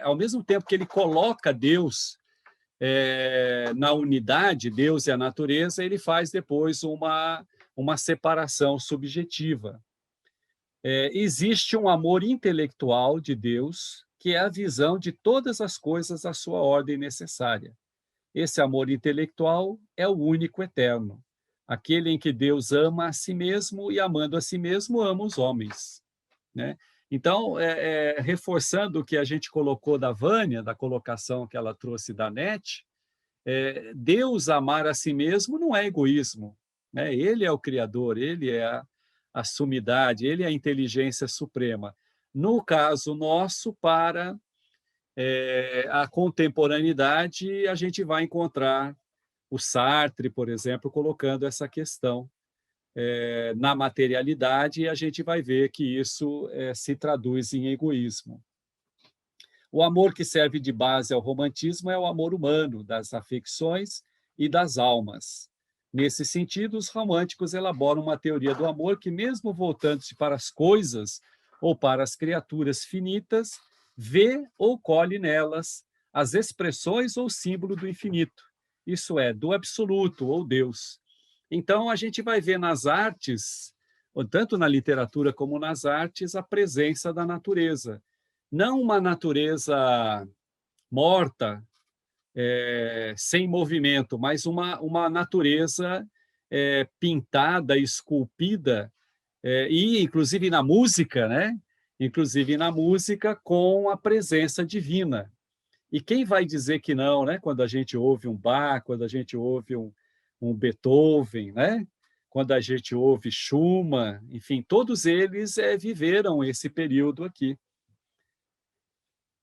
ao mesmo tempo que ele coloca Deus na unidade, Deus e a natureza, ele faz depois uma separação subjetiva. Existe um amor intelectual de Deus, que é a visão de todas as coisas à sua ordem necessária. Esse amor intelectual é o único eterno, aquele em que Deus ama a si mesmo e, amando a si mesmo, ama os homens, né? Então, reforçando o que a gente colocou da Vânia, da colocação que ela trouxe da NET, Deus amar a si mesmo não é egoísmo, né? Ele é o Criador, ele é a sumidade, ele é a inteligência suprema. No caso nosso, para a contemporaneidade, a gente vai encontrar o Sartre, por exemplo, colocando essa questão na materialidade, e a gente vai ver que isso se traduz em egoísmo. O amor que serve de base ao romantismo é o amor humano, das afecções e das almas. Nesse sentido, os românticos elaboram uma teoria do amor que, mesmo voltando-se para as coisas ou para as criaturas finitas, vê ou colhe nelas as expressões ou símbolo do infinito, isso é, do absoluto ou Deus. Então, a gente vai ver nas artes, tanto na literatura como nas artes, a presença da natureza. Não uma natureza morta, sem movimento, mas uma natureza pintada, esculpida, e inclusive na música, né? Inclusive na música, com a presença divina. E quem vai dizer que não, né? Quando a gente ouve um Bach, quando a gente ouve um Beethoven, né? quando a gente ouve Schumann, enfim, todos eles viveram esse período aqui.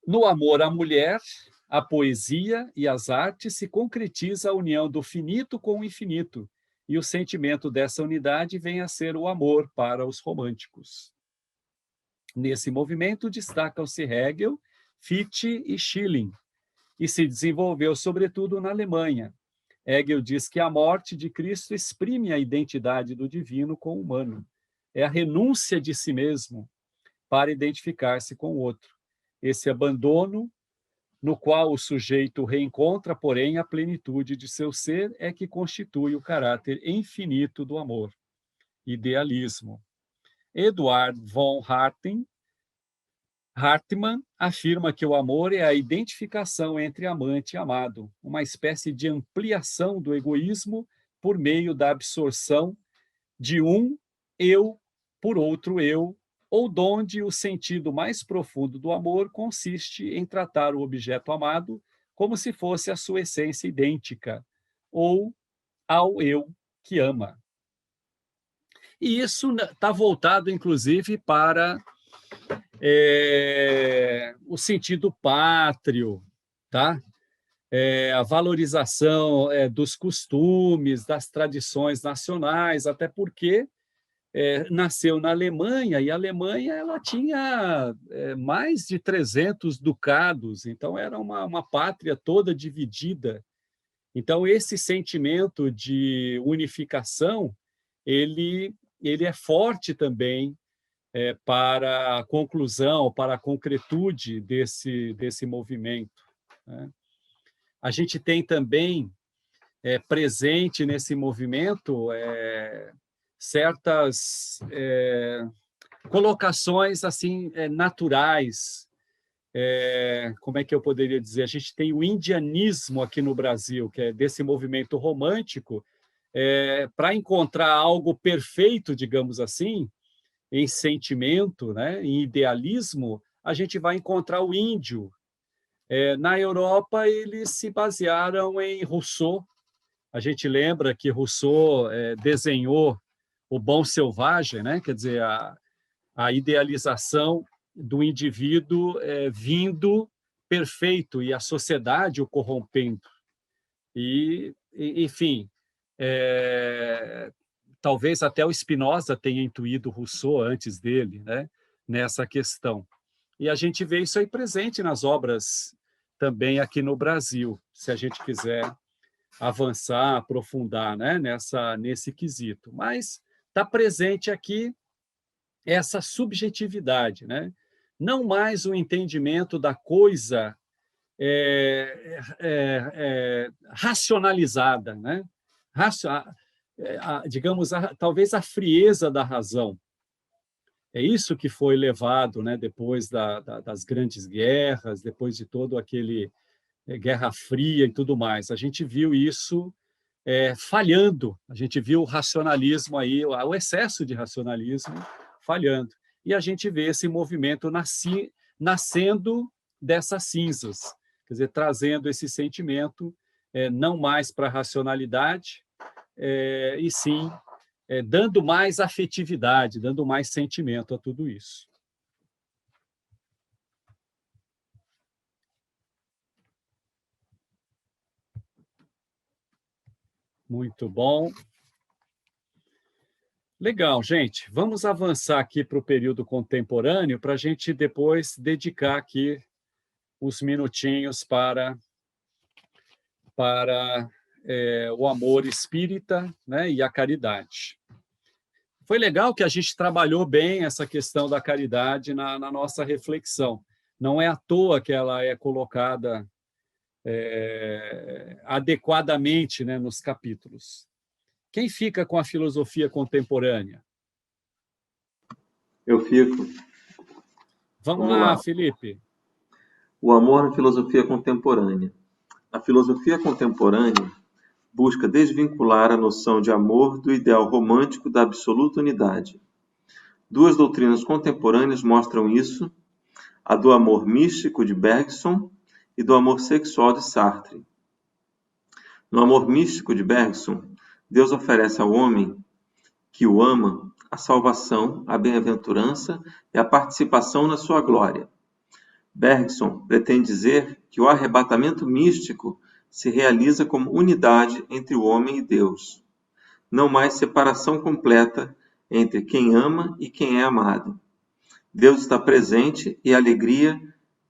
No amor à mulher, a poesia e as artes se concretiza a união do finito com o infinito, e o sentimento dessa unidade vem a ser o amor para os românticos. Nesse movimento destacam-se Hegel, Fichte e Schelling, e se desenvolveu sobretudo na Alemanha. Hegel diz que a morte de Cristo exprime a identidade do divino com o humano. É a renúncia de si mesmo para identificar-se com o outro. Esse abandono, no qual o sujeito reencontra, porém, a plenitude de seu ser, é que constitui o caráter infinito do amor. Idealismo. Eduard von Hartmann afirma que o amor é a identificação entre amante e amado, uma espécie de ampliação do egoísmo por meio da absorção de um eu por outro eu, ou donde o sentido mais profundo do amor consiste em tratar o objeto amado como se fosse a sua essência idêntica, ou ao eu que ama. E isso está voltado, inclusive, para o sentido pátrio, tá? A valorização dos costumes, das tradições nacionais, até porque nasceu na Alemanha, e a Alemanha ela tinha mais de 300 ducados, então era uma pátria toda dividida. Então, esse sentimento de unificação, ele é forte também para a conclusão, para a concretude desse movimento, né? A gente tem também presente nesse movimento certas colocações assim naturais. Como é que eu poderia dizer? A gente tem o indianismo aqui no Brasil, que é desse movimento romântico, para encontrar algo perfeito, digamos assim, em sentimento, né, em idealismo, a gente vai encontrar o índio. Na Europa, eles se basearam em Rousseau. A gente lembra que Rousseau desenhou o bom selvagem, né? Quer dizer, a idealização do indivíduo vindo perfeito e a sociedade o corrompendo. E, enfim, talvez até o Spinoza tenha intuído Rousseau antes dele, né? Nessa questão. E a gente vê isso aí presente nas obras também aqui no Brasil, se a gente quiser avançar, aprofundar, né? Nesse quesito. Mas está presente aqui essa subjetividade, né? Não mais o entendimento da coisa racionalizada, né? Digamos, talvez a frieza da razão. É isso que foi levado, né, depois das grandes guerras, depois de todo aquele Guerra Fria e tudo mais. A gente viu isso falhando, a gente viu o racionalismo aí, o excesso de racionalismo falhando. E a gente vê esse movimento nascendo dessas cinzas, quer dizer, trazendo esse sentimento não mais para a racionalidade, e sim dando mais afetividade, dando mais sentimento a tudo isso. Muito bom. Legal, gente. Vamos avançar aqui para o período contemporâneo para a gente depois dedicar aqui uns minutinhos para o amor espírita, né, e a caridade. Foi legal que a gente trabalhou bem essa questão da caridade na nossa reflexão. Não é à toa que ela é colocada adequadamente, né, nos capítulos. Quem fica com a filosofia contemporânea? Eu fico. Vamos lá, Felipe. O amor na filosofia contemporânea. A filosofia contemporânea busca desvincular a noção de amor do ideal romântico da absoluta unidade. Duas doutrinas contemporâneas mostram isso, a do amor místico de Bergson e do amor sexual de Sartre. No amor místico de Bergson, Deus oferece ao homem que o ama, a salvação, a bem-aventurança e a participação na sua glória. Bergson pretende dizer que o arrebatamento místico se realiza como unidade entre o homem e Deus, não mais separação completa entre quem ama e quem é amado. Deus está presente e a alegria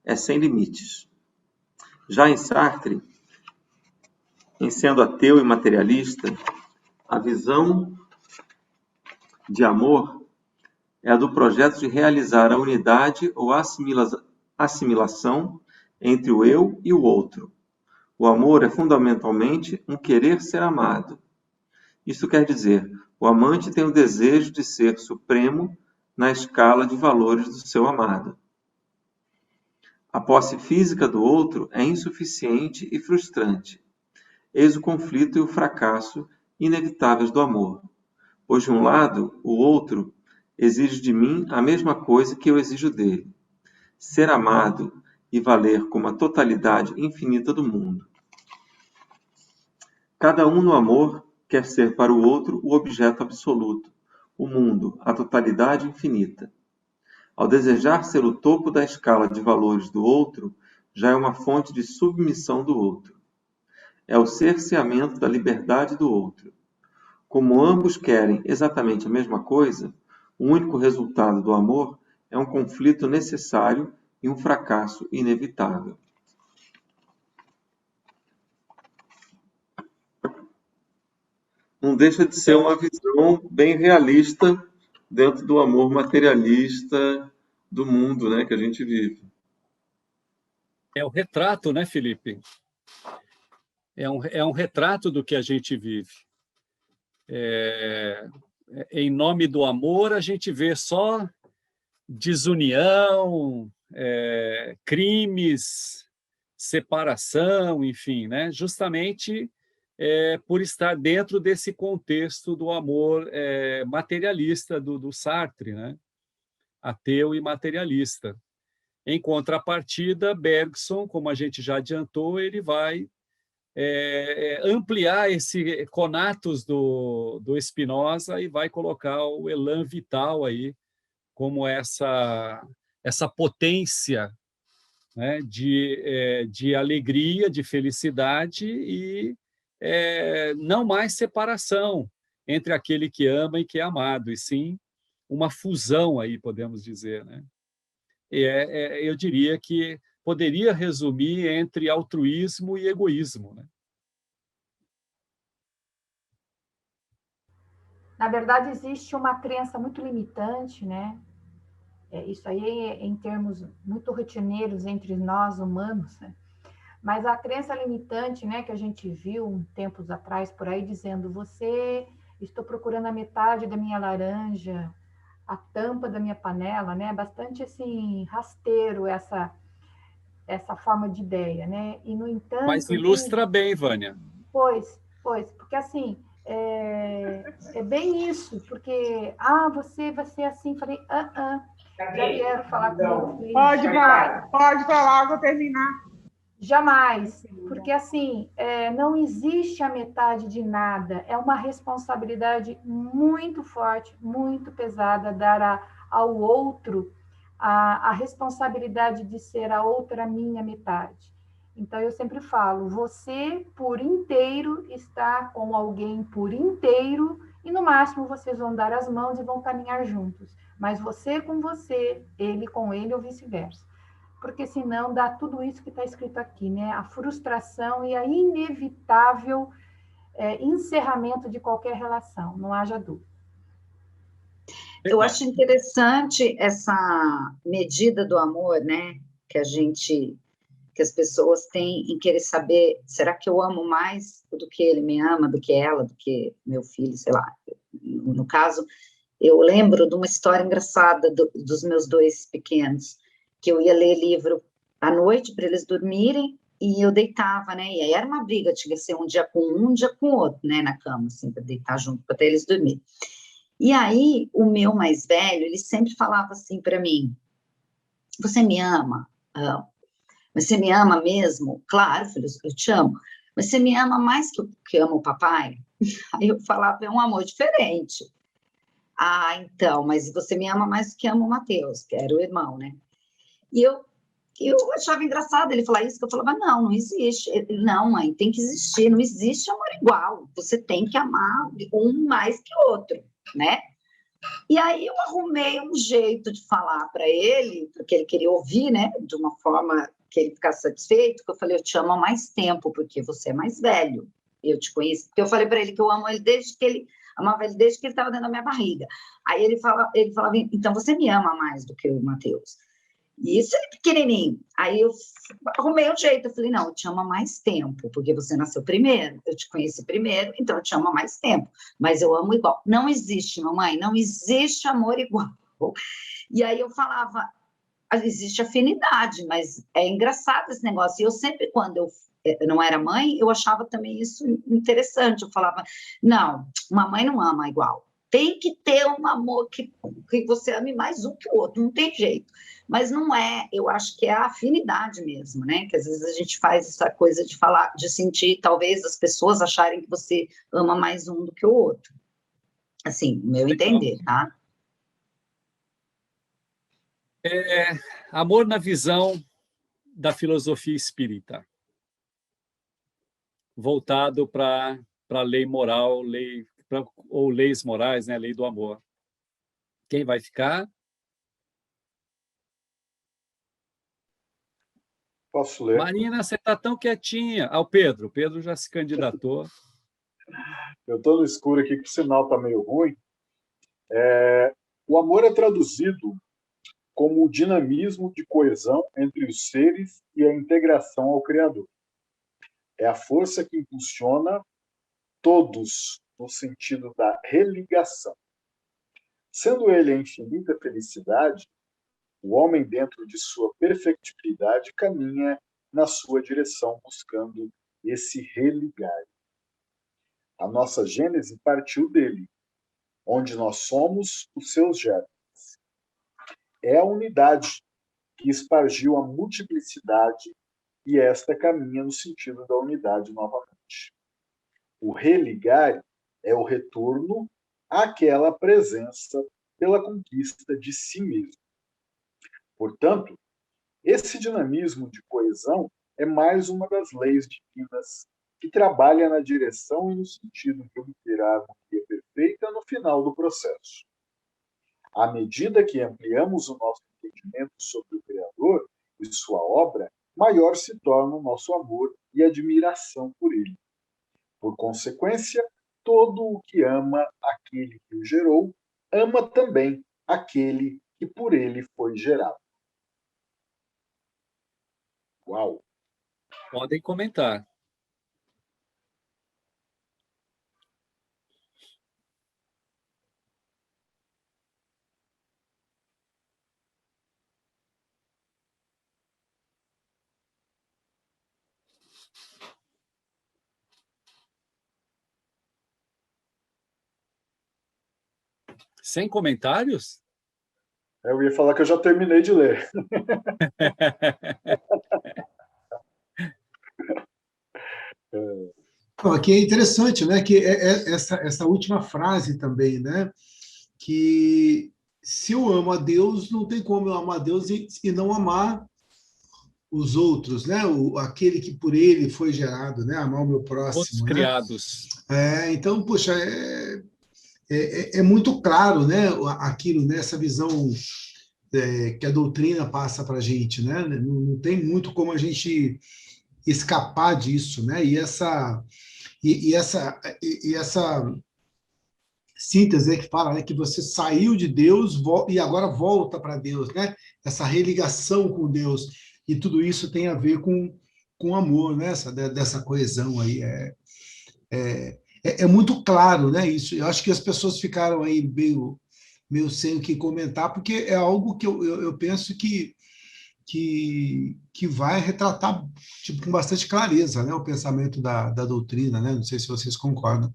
é sem limites. Já em Sartre, em sendo ateu e materialista, a visão de amor é a do projeto de realizar a unidade ou assimilação entre o eu e o outro. O amor é fundamentalmente um querer ser amado. Isso quer dizer, o amante tem o desejo de ser supremo na escala de valores do seu amado. A posse física do outro é insuficiente e frustrante. Eis o conflito e o fracasso inevitáveis do amor. Pois, de um lado, o outro exige de mim a mesma coisa que eu exijo dele: ser amado e valer como a totalidade infinita do mundo. Cada um no amor quer ser para o outro o objeto absoluto, o mundo, a totalidade infinita. Ao desejar ser o topo da escala de valores do outro, já é uma fonte de submissão do outro. É o cerceamento da liberdade do outro. Como ambos querem exatamente a mesma coisa, o único resultado do amor é um conflito necessário e um fracasso inevitável. Não deixa de ser uma visão bem realista dentro do amor materialista do mundo, né, que a gente vive. É o retrato, né, Felipe? É um retrato do que a gente vive. Em nome do amor, a gente vê só desunião, crimes, separação, enfim, né? Justamente por estar dentro desse contexto do amor materialista do Sartre, né? Ateu e materialista. Em contrapartida, Bergson, como a gente já adiantou, ele vai ampliar esse conatus do Spinoza e vai colocar o elan vital aí como essa potência, né, de alegria, de felicidade e não mais separação entre aquele que ama e que é amado, e sim uma fusão aí, podemos dizer, né? Eu diria que poderia resumir entre altruísmo e egoísmo, né? Na verdade, existe uma crença muito limitante, né? Isso aí em termos muito rotineiros entre nós humanos, né? Mas a crença limitante, né, que a gente viu tempos atrás por aí, dizendo: estou procurando a metade da minha laranja, a tampa da minha panela, né? Bastante assim rasteiro essa forma de ideia, né? E no entanto, mas ilustra bem, Vânia. Pois, porque assim é bem isso, porque você vai ser assim, falei, já vieram falar comigo. Pode falar, vou terminar. Jamais, porque assim, não existe a metade de nada, é uma responsabilidade muito forte, muito pesada, dar ao outro a responsabilidade de ser a outra minha metade. Então, eu sempre falo, você por inteiro está com alguém por inteiro e, no máximo, vocês vão dar as mãos e vão caminhar juntos. Mas você com você, ele com ele ou vice-versa. Porque senão dá tudo isso que está escrito aqui, né? A frustração e a inevitável encerramento de qualquer relação, não haja dúvida. Eu acho interessante essa medida do amor, né? Que as pessoas têm em querer saber, será que eu amo mais do que ele me ama, do que ela, do que meu filho, sei lá. No caso, eu lembro de uma história engraçada dos meus dois pequenos, que eu ia ler livro à noite para eles dormirem, e eu deitava, né? E aí era uma briga, tinha que ser um dia com um dia com o outro, né? Na cama, assim, para deitar junto, para até eles dormirem. E aí, o meu mais velho, ele sempre falava assim para mim: você me ama? Amo. Mas você me ama mesmo? Claro, filho, eu te amo. Mas você me ama mais que eu amo o papai? Aí eu falava: é um amor diferente. Ah, então, mas você me ama mais do que ama o Mateus, que era o irmão, né? E eu achava engraçado ele falar isso, que eu falava, não, não existe. Ele, não, mãe, tem que existir, não existe amor igual. Você tem que amar um mais que o outro, né? E aí eu arrumei um jeito de falar para ele, porque ele queria ouvir, né, de uma forma que ele ficasse satisfeito, que eu falei, eu te amo há mais tempo, porque você é mais velho. Eu te conheço, porque eu falei para ele que eu amo ele desde que ele amava ele desde que ele estava dentro da minha barriga. Aí ele falava, então você me ama mais do que o Mateus. E isso é pequenininho. Aí eu arrumei um jeito, eu falei, não, eu te amo há mais tempo, porque você nasceu primeiro, eu te conheci primeiro, então eu te amo há mais tempo, mas eu amo igual. Não existe, mamãe, não existe amor igual. E aí eu falava, existe afinidade, mas é engraçado esse negócio. E eu sempre, quando eu não era mãe, eu achava também isso interessante. Eu falava, não, uma mãe não ama igual. Tem que ter um amor que você ame mais um que o outro, não tem jeito. Mas não é, eu acho que é a afinidade mesmo, né? Que às vezes a gente faz essa coisa de falar, de sentir, talvez as pessoas acharem que você ama mais um do que o outro. Assim, o meu entender, tá? Amor na visão da filosofia espírita, voltado para a lei moral, ou leis morais, né? Lei do amor. Quem vai ficar? Posso ler? Marina, você está tão quietinha. O Pedro já se candidatou. Eu estou no escuro aqui, que o sinal está meio ruim. O amor é traduzido como o dinamismo de coesão entre os seres e a integração ao Criador. É a força que impulsiona todos no sentido da religação. Sendo ele a infinita felicidade, o homem, dentro de sua perfectibilidade, caminha na sua direção, buscando esse religar. A nossa gênese partiu dele, onde nós somos os seus germes. É a unidade que espargiu a multiplicidade e esta caminha no sentido da unidade novamente. O religar é o retorno àquela presença pela conquista de si mesmo. Portanto, esse dinamismo de coesão é mais uma das leis divinas que trabalha na direção e no sentido de obter a harmonia perfeita no final do processo. À medida que ampliamos o nosso entendimento sobre o Criador e sua obra, maior se torna o nosso amor e admiração por ele. Por consequência, todo o que ama aquele que o gerou, ama também aquele que por ele foi gerado. Uau! Podem comentar. Sem comentários? Eu ia falar que eu já terminei de ler. Aqui é interessante, né? Que essa última frase também, né? Que se eu amo a Deus, não tem como eu amar a Deus e não amar os outros, né? Aquele que por ele foi gerado, né? Amar o meu Os próximo, né? criados. Então, poxa, é muito claro, né? Aquilo, né? Essa visão que a doutrina passa para a gente, né? Não tem muito como a gente escapar disso, né? E essa síntese, né, que fala, né, que você saiu de Deus e agora volta para Deus, né? Essa religação com Deus, e tudo isso tem a ver com amor, né? Dessa coesão aí. É muito claro, né? Isso. Eu acho que as pessoas ficaram aí meio sem o que comentar, porque é algo que eu penso que vai retratar tipo, com bastante clareza, né, o pensamento da doutrina, né? Não sei se vocês concordam.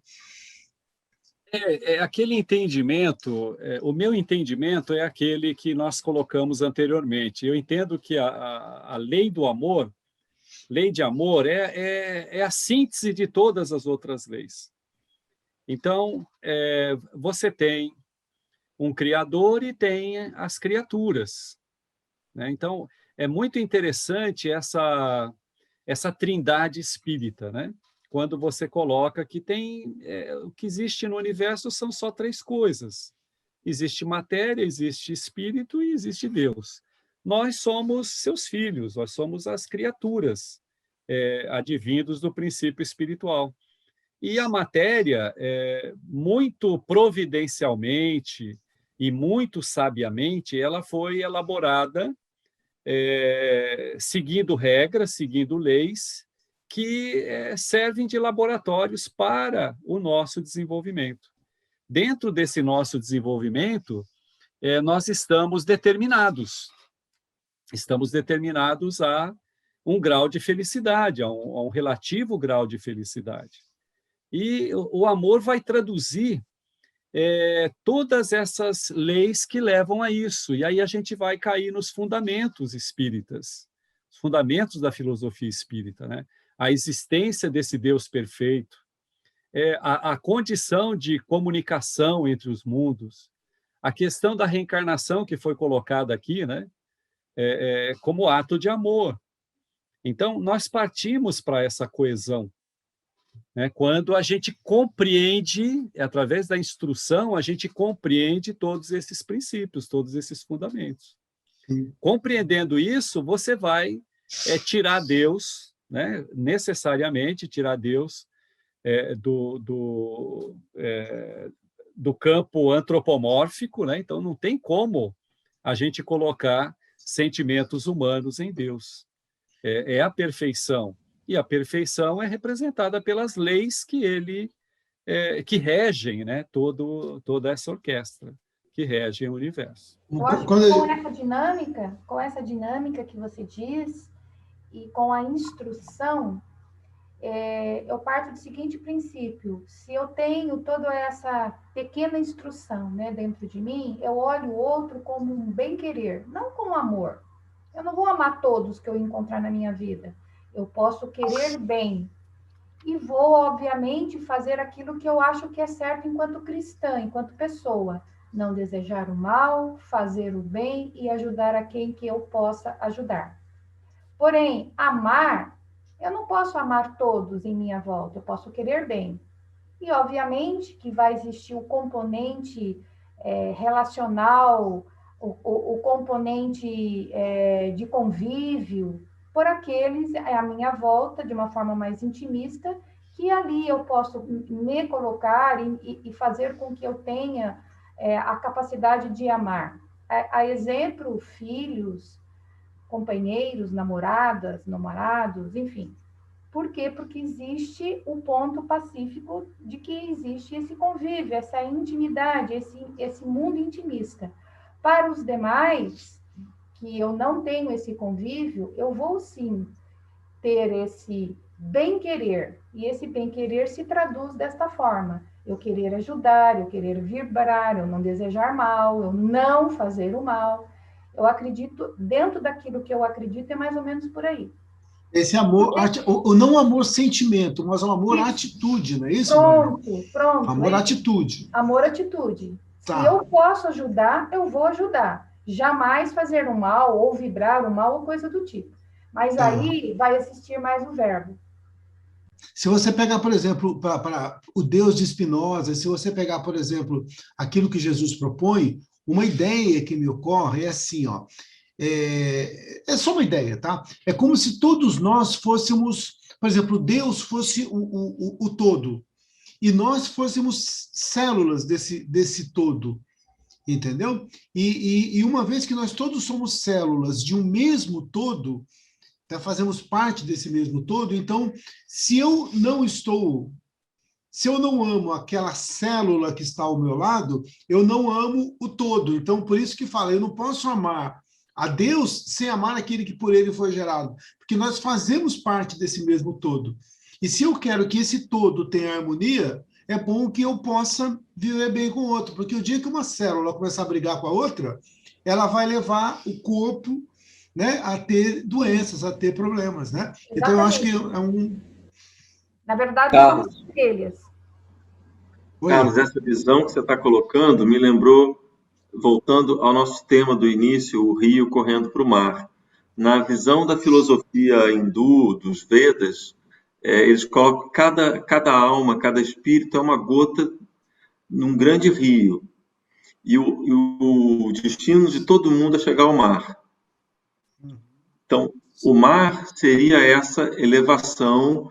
Aquele entendimento, o meu entendimento é aquele que nós colocamos anteriormente. Eu entendo que a lei do amor, lei de amor, é a síntese de todas as outras leis. Então, você tem um Criador e tem as criaturas, né? Então, é muito interessante essa trindade espírita, né? Quando você coloca que o que existe no universo são só 3 coisas. Existe matéria, existe espírito e existe Deus. Nós somos seus filhos, nós somos as criaturas advindos do princípio espiritual. E a matéria, muito providencialmente e muito sabiamente, ela foi elaborada seguindo regras, seguindo leis, que servem de laboratórios para o nosso desenvolvimento. Dentro desse nosso desenvolvimento, nós estamos determinados a um grau de felicidade, a um relativo grau de felicidade. E o amor vai traduzir todas essas leis que levam a isso. E aí a gente vai cair nos fundamentos espíritas, os fundamentos da filosofia espírita, né? A existência desse Deus perfeito, a condição de comunicação entre os mundos, a questão da reencarnação que foi colocada aqui, né? Como ato de amor. Então, nós partimos para essa coesão, né? Quando a gente compreende, através da instrução, a gente compreende todos esses princípios, todos esses fundamentos. Sim. Compreendendo isso, você vai tirar Deus, né? Necessariamente tirar Deus do campo antropomórfico, né? Então, não tem como a gente colocar sentimentos humanos em Deus. É a perfeição. E a perfeição é representada pelas leis que regem, né, toda essa orquestra, que regem o universo. Eu acho que com essa dinâmica que você diz, e com a instrução, eu parto do seguinte princípio: se eu tenho toda essa pequena instrução, né, dentro de mim, eu olho o outro como um bem-querer, não como amor. Eu não vou amar todos que eu encontrar na minha vida. Eu posso querer bem. E vou, obviamente, fazer aquilo que eu acho que é certo enquanto cristã, enquanto pessoa. Não desejar o mal, fazer o bem e ajudar a quem que eu possa ajudar. Porém, amar, eu não posso amar todos em minha volta, eu posso querer bem. E, obviamente, que vai existir o componente relacional, o componente de convívio, por aqueles à minha volta, de uma forma mais intimista, que ali eu posso me colocar e fazer com que eu tenha a capacidade de amar. A exemplo, filhos, companheiros, namorados, enfim. Por quê? Porque existe o ponto pacífico de que existe esse convívio, essa intimidade, esse mundo intimista. Para os demais, que eu não tenho esse convívio, eu vou sim ter esse bem-querer. E esse bem-querer se traduz desta forma: eu querer ajudar, eu querer vibrar, eu não desejar mal, eu não fazer o mal. Eu acredito, dentro daquilo que eu acredito, é mais ou menos por aí. Esse amor, o não amor sentimento, mas o amor atitude, não é isso? Pronto. Amor atitude. Amor atitude. Tá. Se eu posso ajudar, eu vou ajudar. Jamais fazer o mal, ou vibrar o mal, ou coisa do tipo. Mas aí vai existir mais o verbo. Se você pegar, por exemplo, para o Deus de Spinoza, se você pegar, por exemplo, aquilo que Jesus propõe, uma ideia que me ocorre é assim, ó, é só uma ideia, tá? É como se todos nós fôssemos, por exemplo, Deus fosse o todo, e nós fôssemos células desse todo, entendeu? E uma vez que nós todos somos células de um mesmo todo, tá, fazemos parte desse mesmo todo, então, se eu não amo aquela célula que está ao meu lado, eu não amo o todo. Então, por isso que fala, eu não posso amar a Deus sem amar aquele que por ele foi gerado, porque nós fazemos parte desse mesmo todo. E se eu quero que esse todo tenha harmonia, é bom que eu possa viver bem com o outro, porque o dia que uma célula começar a brigar com a outra, ela vai levar o corpo, né, a ter doenças, a ter problemas, né? Exatamente. Então, eu acho que é um... Na verdade, são espelhas. Carlos, essa visão que você está colocando me lembrou voltando ao nosso tema do início, o rio correndo para o mar. Na visão da filosofia hindu, dos Vedas, eles colocam cada alma, cada espírito é uma gota num grande rio. E o destino de todo mundo é chegar ao mar. Então, o mar seria essa elevação,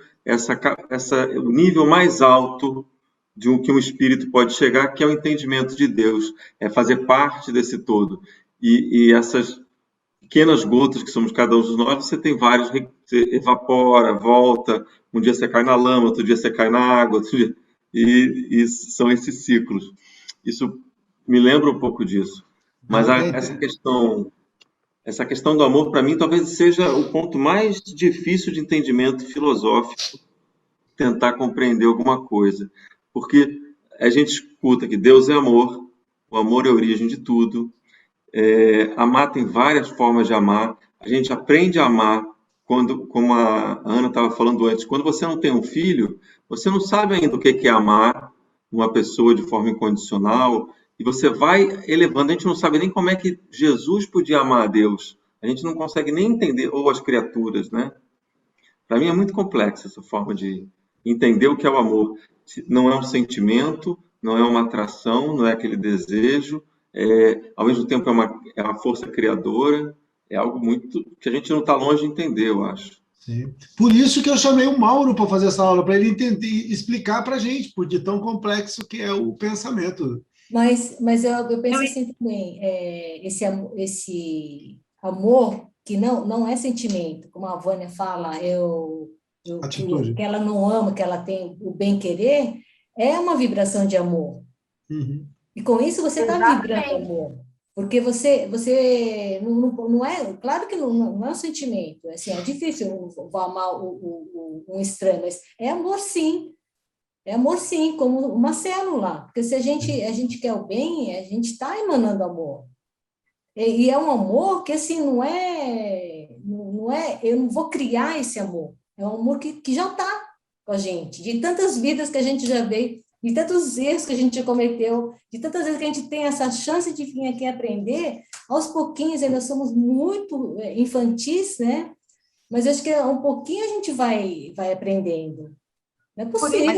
o nível mais alto de que um espírito pode chegar, que é o entendimento de Deus, é fazer parte desse todo. E essas pequenas gotas que somos cada um de nós, você tem vários, você evapora, volta, um dia você cai na lama, outro dia você cai na água, outro dia, e são esses ciclos. Isso me lembra um pouco disso. Mas essa questão do amor, para mim, talvez seja o ponto mais difícil de entendimento filosófico, tentar compreender alguma coisa. Porque a gente escuta que Deus é amor, o amor é a origem de tudo, amar tem várias formas de amar, a gente aprende a amar quando, como a Ana estava falando antes, quando você não tem um filho, você não sabe ainda o que é amar uma pessoa de forma incondicional, e você vai elevando, a gente não sabe nem como é que Jesus podia amar a Deus, a gente não consegue nem entender, ou as criaturas, né? Para mim é muito complexa essa forma de entender o que é o amor. Não é um sentimento, não é uma atração, não é aquele desejo, ao mesmo tempo é uma força criadora, é algo muito que a gente não está longe de entender, eu acho. Sim. Por isso que eu chamei o Mauro para fazer essa aula, para ele entender, explicar para a gente, por de tão complexo que é o pensamento. Mas eu penso assim também, esse amor que não é sentimento, como a Vânia fala, que ela não ama, que ela tem o bem-querer, é uma vibração de amor. Uhum. E com isso você está vibrando amor. Porque você não é, claro que não é um sentimento, assim, é difícil eu amar um estranho, mas é amor sim. É amor sim, como uma célula. Porque se a gente quer o bem, a gente está emanando amor. E é um amor que assim não é, eu não vou criar esse amor. É um amor que já está com a gente, de tantas vidas que a gente já veio, de tantos erros que a gente já cometeu, de tantas vezes que a gente tem essa chance de vir aqui aprender, aos pouquinhos ainda somos muito infantis, né? Mas acho que um pouquinho a gente vai aprendendo. Não é possível,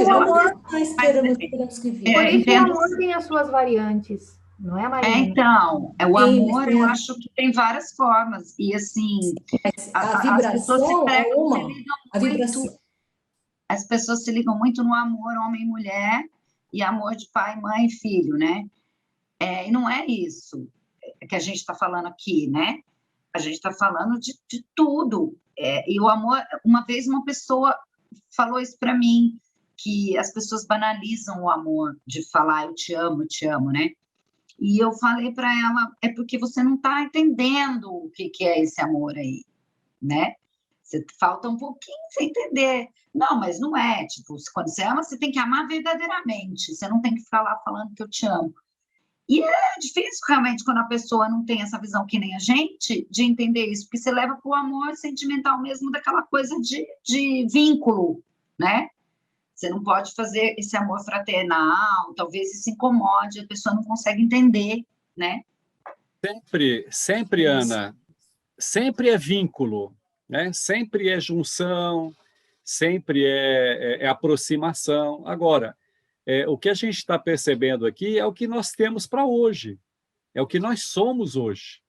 esperamos que vir. Por isso o amor tem as suas variantes, não é, Marina? Então, o amor, eu acho que tem várias formas, e assim... A vibração é uma, a vibração... As pessoas se ligam muito no amor homem e mulher, e amor de pai, mãe e filho, né? E não é isso que a gente está falando aqui, né? A gente está falando de tudo. E o amor, uma vez uma pessoa falou isso para mim, que as pessoas banalizam o amor, de falar eu te amo, né? E eu falei para ela, é porque você não está entendendo o que é esse amor aí, né? Falta um pouquinho você entender. Não, mas não é, tipo, quando você ama, você tem que amar verdadeiramente, você não tem que ficar lá falando que eu te amo. E é difícil, realmente, quando a pessoa não tem essa visão que nem a gente, de entender isso, porque você leva para o amor sentimental mesmo, daquela coisa de vínculo, né? Você não pode fazer esse amor fraternal, talvez isso incomode, a pessoa não consegue entender, né? Sempre, Ana, sempre é vínculo, né? Sempre é junção, sempre é aproximação. Agora, o que a gente está percebendo aqui é o que nós temos para hoje, é o que nós somos hoje,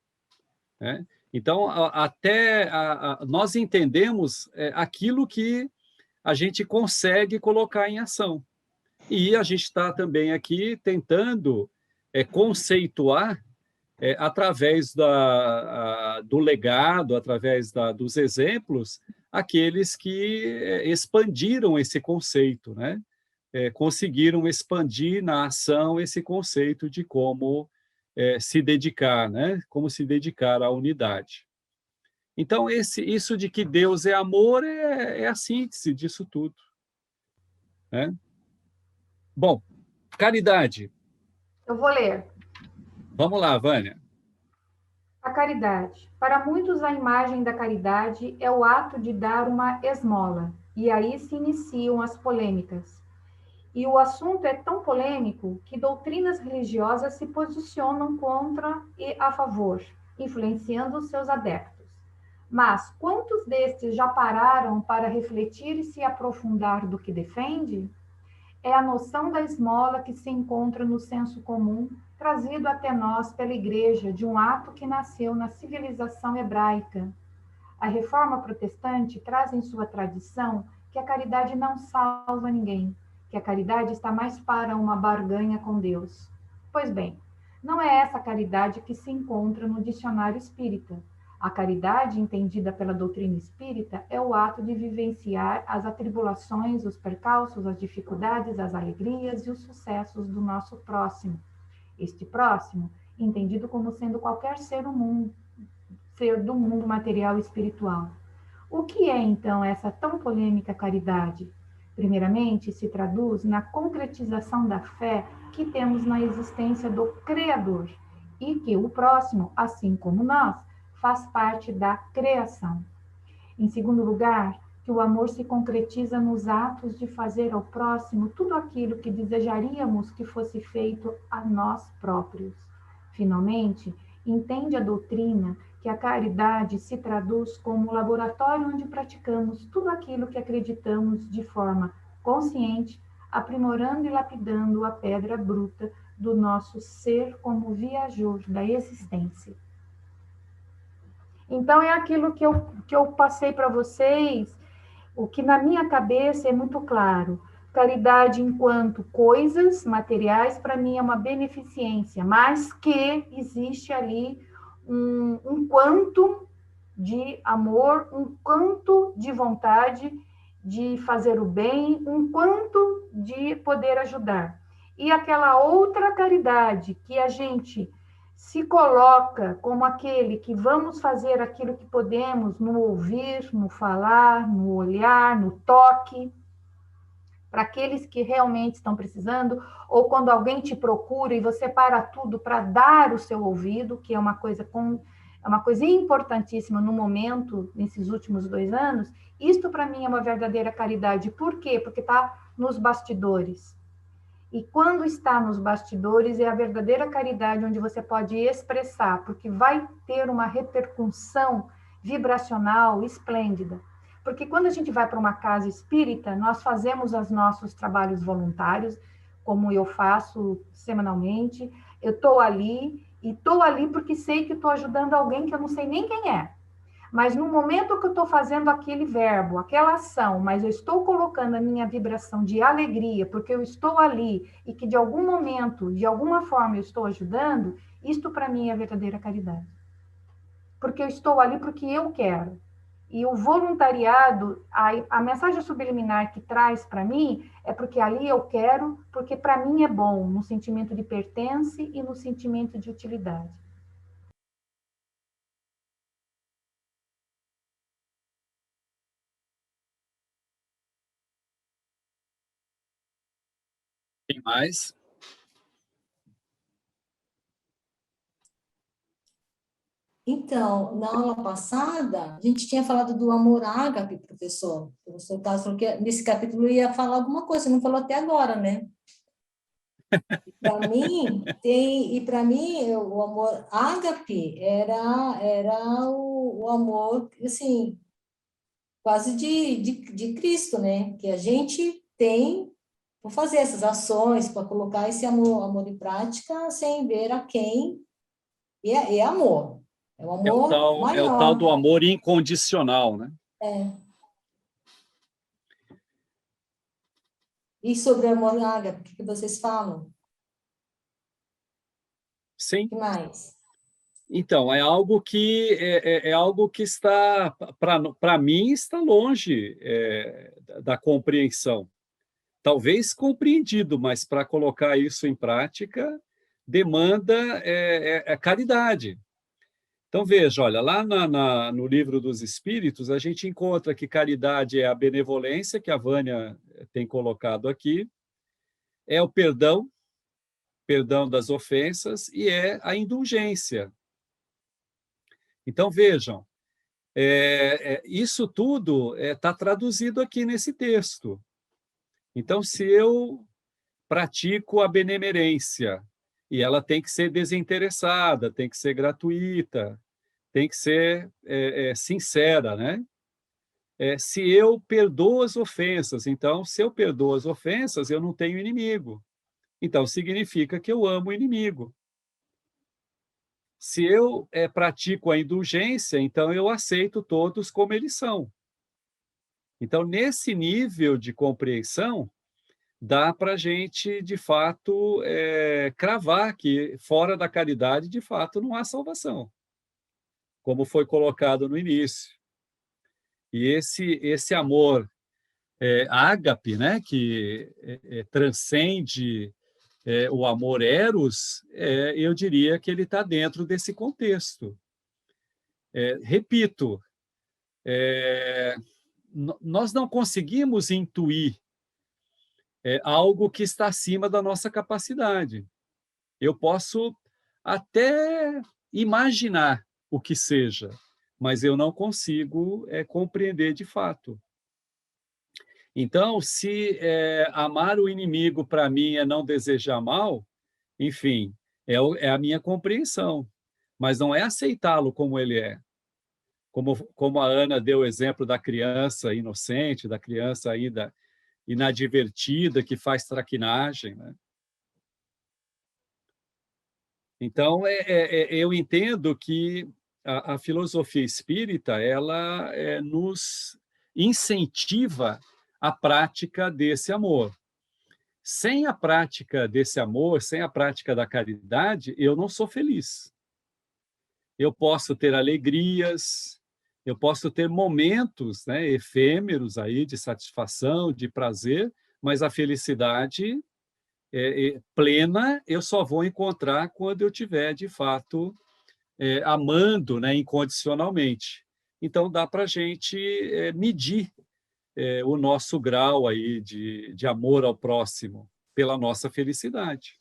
né? Então, nós entendemos aquilo que a gente consegue colocar em ação. E a gente está também aqui tentando conceituar através do legado, através dos exemplos, aqueles que expandiram esse conceito, né? Conseguiram expandir na ação esse conceito de como se dedicar, né? Como se dedicar à unidade. Então, isso de que Deus é amor é a síntese disso tudo, né? Bom, caridade. Eu vou ler. Vamos lá, Vânia. A caridade. Para muitos, a imagem da caridade é o ato de dar uma esmola, e aí se iniciam as polêmicas. E o assunto é tão polêmico que doutrinas religiosas se posicionam contra e a favor, influenciando os seus adeptos. Mas quantos destes já pararam para refletir e se aprofundar do que defende? É a noção da esmola que se encontra no senso comum, trazido até nós pela Igreja, de um ato que nasceu na civilização hebraica. A Reforma Protestante traz em sua tradição que a caridade não salva ninguém, que a caridade está mais para uma barganha com Deus. Pois bem, não é essa caridade que se encontra no dicionário espírita. A caridade, entendida pela doutrina espírita, é o ato de vivenciar as atribulações, os percalços, as dificuldades, as alegrias e os sucessos do nosso próximo. Este próximo, entendido como sendo qualquer ser do mundo material e espiritual. O que é, então, essa tão polêmica caridade? Primeiramente, se traduz na concretização da fé que temos na existência do Criador e que o próximo, assim como nós, faz parte da criação. Em segundo lugar, que o amor se concretiza nos atos de fazer ao próximo tudo aquilo que desejaríamos que fosse feito a nós próprios. Finalmente, entende a doutrina que a caridade se traduz como um laboratório onde praticamos tudo aquilo que acreditamos de forma consciente, aprimorando e lapidando a pedra bruta do nosso ser como viajor da existência. Então, é aquilo que eu passei para vocês, o que na minha cabeça é muito claro. Caridade enquanto coisas materiais, para mim, é uma beneficência, mas que existe ali um quanto de amor, um quanto de vontade de fazer o bem, um quanto de poder ajudar. E aquela outra caridade que a gente se coloca como aquele que vamos fazer aquilo que podemos no ouvir, no falar, no olhar, no toque, para aqueles que realmente estão precisando, ou quando alguém te procura e você para tudo para dar o seu ouvido, que é uma coisa importantíssima no momento, nesses últimos 2 anos. Isto, para mim, é uma verdadeira caridade. Por quê? Porque está nos bastidores. E quando está nos bastidores, é a verdadeira caridade onde você pode expressar, porque vai ter uma repercussão vibracional esplêndida. Porque quando a gente vai para uma casa espírita, nós fazemos os nossos trabalhos voluntários, como eu faço semanalmente. Eu estou ali, e estou ali porque sei que estou ajudando alguém que eu não sei nem quem é. Mas no momento que eu estou fazendo aquele verbo, aquela ação, mas eu estou colocando a minha vibração de alegria, porque eu estou ali e que de algum momento, de alguma forma eu estou ajudando, isto para mim é a verdadeira caridade. Porque eu estou ali porque eu quero. E o voluntariado, a mensagem subliminar que traz para mim é porque ali eu quero, porque para mim é bom, no sentimento de pertence e no sentimento de utilidade. Tem mais? Então, na aula passada, a gente tinha falado do amor ágape, professor. O professor Carlos falou que nesse capítulo ia falar alguma coisa, não falou até agora, né? Para mim, o amor ágape era o amor, assim, quase de Cristo, né? Que a gente tem por fazer essas ações, para colocar esse amor em prática, sem ver a quem, e é amor. É um amor maior. É o tal do amor incondicional, né? É. E sobre o amor ágape, o que vocês falam? Sim. O que mais? Então, é algo que está, para mim, está longe da compreensão. Talvez compreendido, mas para colocar isso em prática, demanda caridade. Então, veja, olha, lá no Livro dos Espíritos, a gente encontra que caridade é a benevolência, que a Vânia tem colocado aqui, é o perdão das ofensas, e é a indulgência. Então, vejam, isso tudo está traduzido aqui nesse texto. Então, se eu pratico a benemerência, e ela tem que ser desinteressada, tem que ser gratuita, tem que ser sincera, né? Se eu perdoo as ofensas, então, se eu perdoo as ofensas, eu não tenho inimigo. Então, significa que eu amo o inimigo. Se eu pratico a indulgência, então eu aceito todos como eles são. Então, nesse nível de compreensão, dá para a gente, de fato, cravar que fora da caridade, de fato, não há salvação, como foi colocado no início. E esse amor ágape, né, que transcende o amor eros, eu diria que ele está dentro desse contexto. Repito, nós não conseguimos intuir algo que está acima da nossa capacidade. Eu posso até imaginar o que seja, mas eu não consigo compreender de fato. Então, se amar o inimigo para mim é não desejar mal, enfim, é a minha compreensão, mas não é aceitá-lo como ele é. Como a Ana deu o exemplo da criança inocente, da criança ainda inadvertida, que faz traquinagem, né? Então, eu entendo que a filosofia espírita, ela nos incentiva a prática desse amor. Sem a prática desse amor, sem a prática da caridade, eu não sou feliz. Eu posso ter alegrias, eu posso ter momentos, né, efêmeros aí de satisfação, de prazer, mas a felicidade plena eu só vou encontrar quando eu tiver, de fato, amando, né, incondicionalmente. Então, dá para a gente medir o nosso grau aí de amor ao próximo pela nossa felicidade.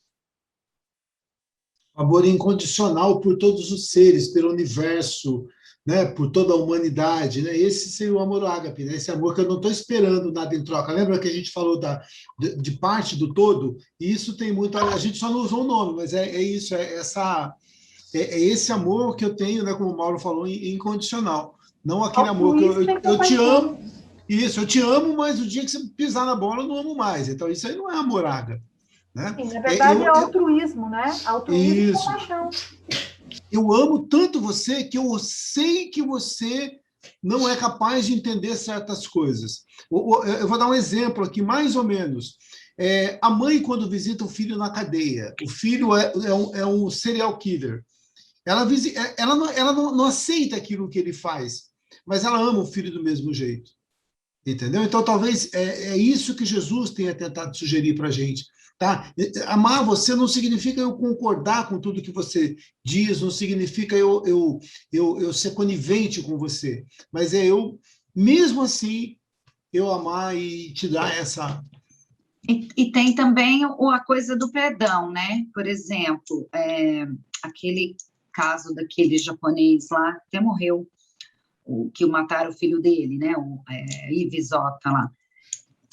Amor incondicional por todos os seres, pelo universo, né, por toda a humanidade, né? Esse seria o amor ágape, né? Esse amor que eu não estou esperando nada em troca. Lembra que a gente falou de parte do todo? E isso tem muito... A gente só não usou o nome, mas é isso, esse amor que eu tenho, né, como o Mauro falou, incondicional. Não aquele amor que eu te amo, isso, eu te amo, mas o dia que você pisar na bola, eu não amo mais. Então, isso aí não é amor ágape. Né? Sim, na verdade é altruísmo, né? Altruísmo isso. com paixão. Eu amo tanto você que eu sei que você não é capaz de entender certas coisas. Eu vou dar um exemplo aqui, mais ou menos. A mãe, quando visita o filho na cadeia, o filho é um serial killer. Ela não aceita aquilo que ele faz, mas ela ama o filho do mesmo jeito. Entendeu? Então, talvez é isso que Jesus tenha tentado sugerir para a gente. Tá? Amar você não significa eu concordar com tudo que você diz, não significa eu ser conivente com você, mas eu, mesmo assim, eu amar e te dar essa... E tem também a coisa do perdão, né? Por exemplo, aquele caso daquele japonês lá, até morreu, que mataram o filho dele, né? Ivisota lá.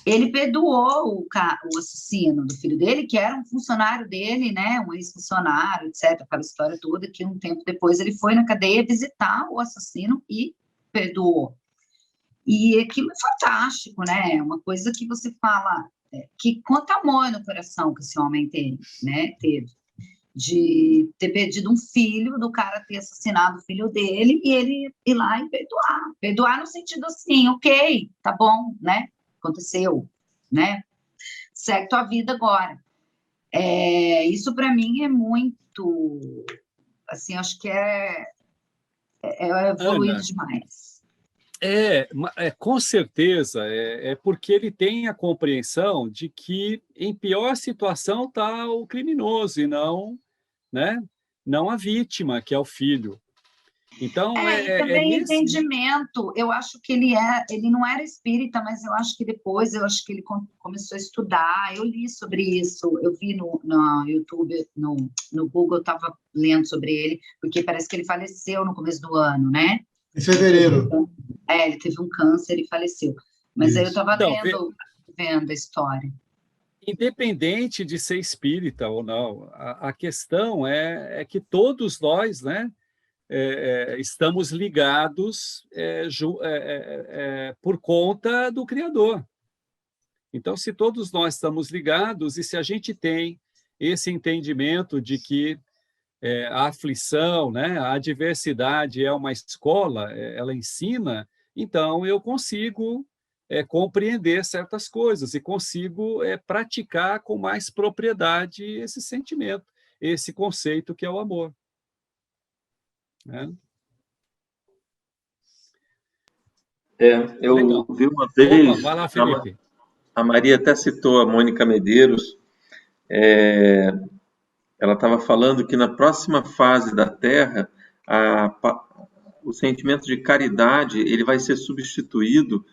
Ele perdoou o assassino do filho dele, que era um funcionário dele, né, um ex-funcionário, etc., aquela história toda, que um tempo depois ele foi na cadeia visitar o assassino e perdoou. E aquilo é fantástico, né? Uma coisa que você fala, que quanto amor no coração que esse homem teve, né? De ter perdido um filho, do cara ter assassinado o filho dele, e ele ir lá e perdoar. Perdoar no sentido assim, ok, tá bom, né? Aconteceu, né? Segue tua vida agora. Isso para mim é muito, assim, acho que é evoluído Ana, demais. Com certeza, porque ele tem a compreensão de que em pior situação está o criminoso e não, né, não a vítima, que é o filho. Então, e também entendimento. Eu acho que ele não era espírita, mas eu acho que depois, ele começou a estudar. Eu li sobre isso, eu vi no YouTube, no Google, eu estava lendo sobre ele, porque parece que ele faleceu no começo do ano, né? Em fevereiro. Ele teve um câncer e faleceu. Mas aí eu estava vendo a história. independente de ser espírita ou não, a questão é que todos nós, né, estamos ligados por conta do Criador. Então, se todos nós estamos ligados, e se a gente tem esse entendimento de que a aflição, né, a adversidade é uma escola, ela ensina, então eu consigo compreender certas coisas e consigo praticar com mais propriedade esse sentimento, esse conceito que é o amor. Né? Eu Legal. vi uma vez, Opa, vai lá, Felipe. a Maria até citou a Mônica Medeiros, ela estava falando que na próxima fase da Terra, o sentimento de caridade ele vai ser substituído,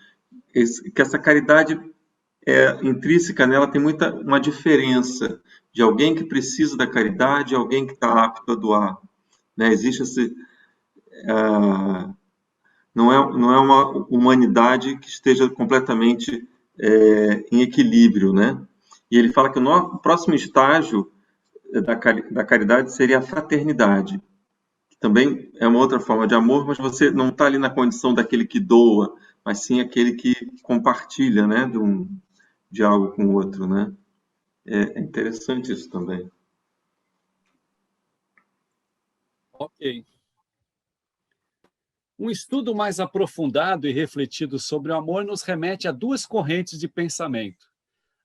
que essa caridade intrínseca nela tem uma diferença de alguém que precisa da caridade e alguém que está apto a doar. Né? Existe esse... não é uma humanidade que esteja completamente em equilíbrio, né? E ele fala que o próximo estágio da caridade seria a fraternidade, que também é uma outra forma de amor, mas você não está ali na condição daquele que doa, mas sim aquele que compartilha, né, de algo com o outro, né? É interessante isso também. Ok. Um estudo mais aprofundado e refletido sobre o amor nos remete a duas correntes de pensamento.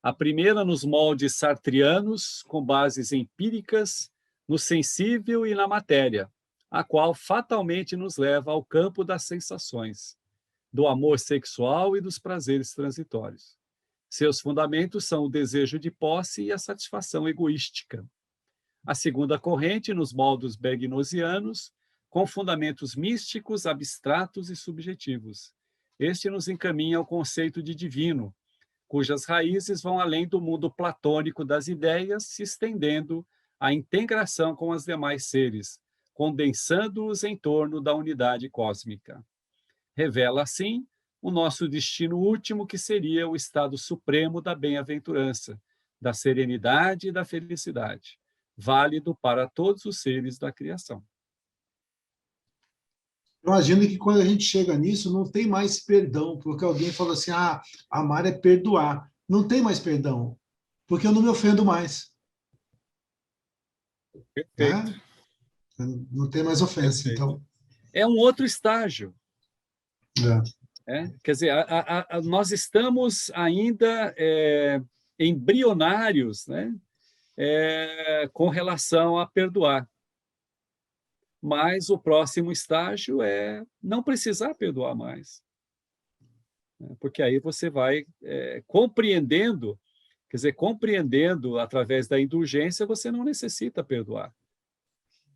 A primeira nos moldes sartrianos, com bases empíricas, no sensível e na matéria, a qual fatalmente nos leva ao campo das sensações, do amor sexual e dos prazeres transitórios. Seus fundamentos são o desejo de posse e a satisfação egoística. A segunda corrente, nos moldes bergnosianos, com fundamentos místicos, abstratos e subjetivos. Este nos encaminha ao conceito de divino, cujas raízes vão além do mundo platônico das ideias, se estendendo à integração com os demais seres, condensando-os em torno da unidade cósmica. Revela, assim, o nosso destino último, que seria o estado supremo da bem-aventurança, da serenidade e da felicidade, válido para todos os seres da criação. Imagino que quando a gente chega nisso, não tem mais perdão, porque alguém falou assim, amar é perdoar. Não tem mais perdão, porque eu não me ofendo mais. Perfeito. Né? Não tem mais ofensa. Perfeito. Então... É um outro estágio. Quer dizer, nós estamos ainda embrionários, né? Com relação a perdoar. Mas o próximo estágio é não precisar perdoar mais. Porque aí você vai compreendendo, quer dizer, compreendendo através da indulgência, você não necessita perdoar.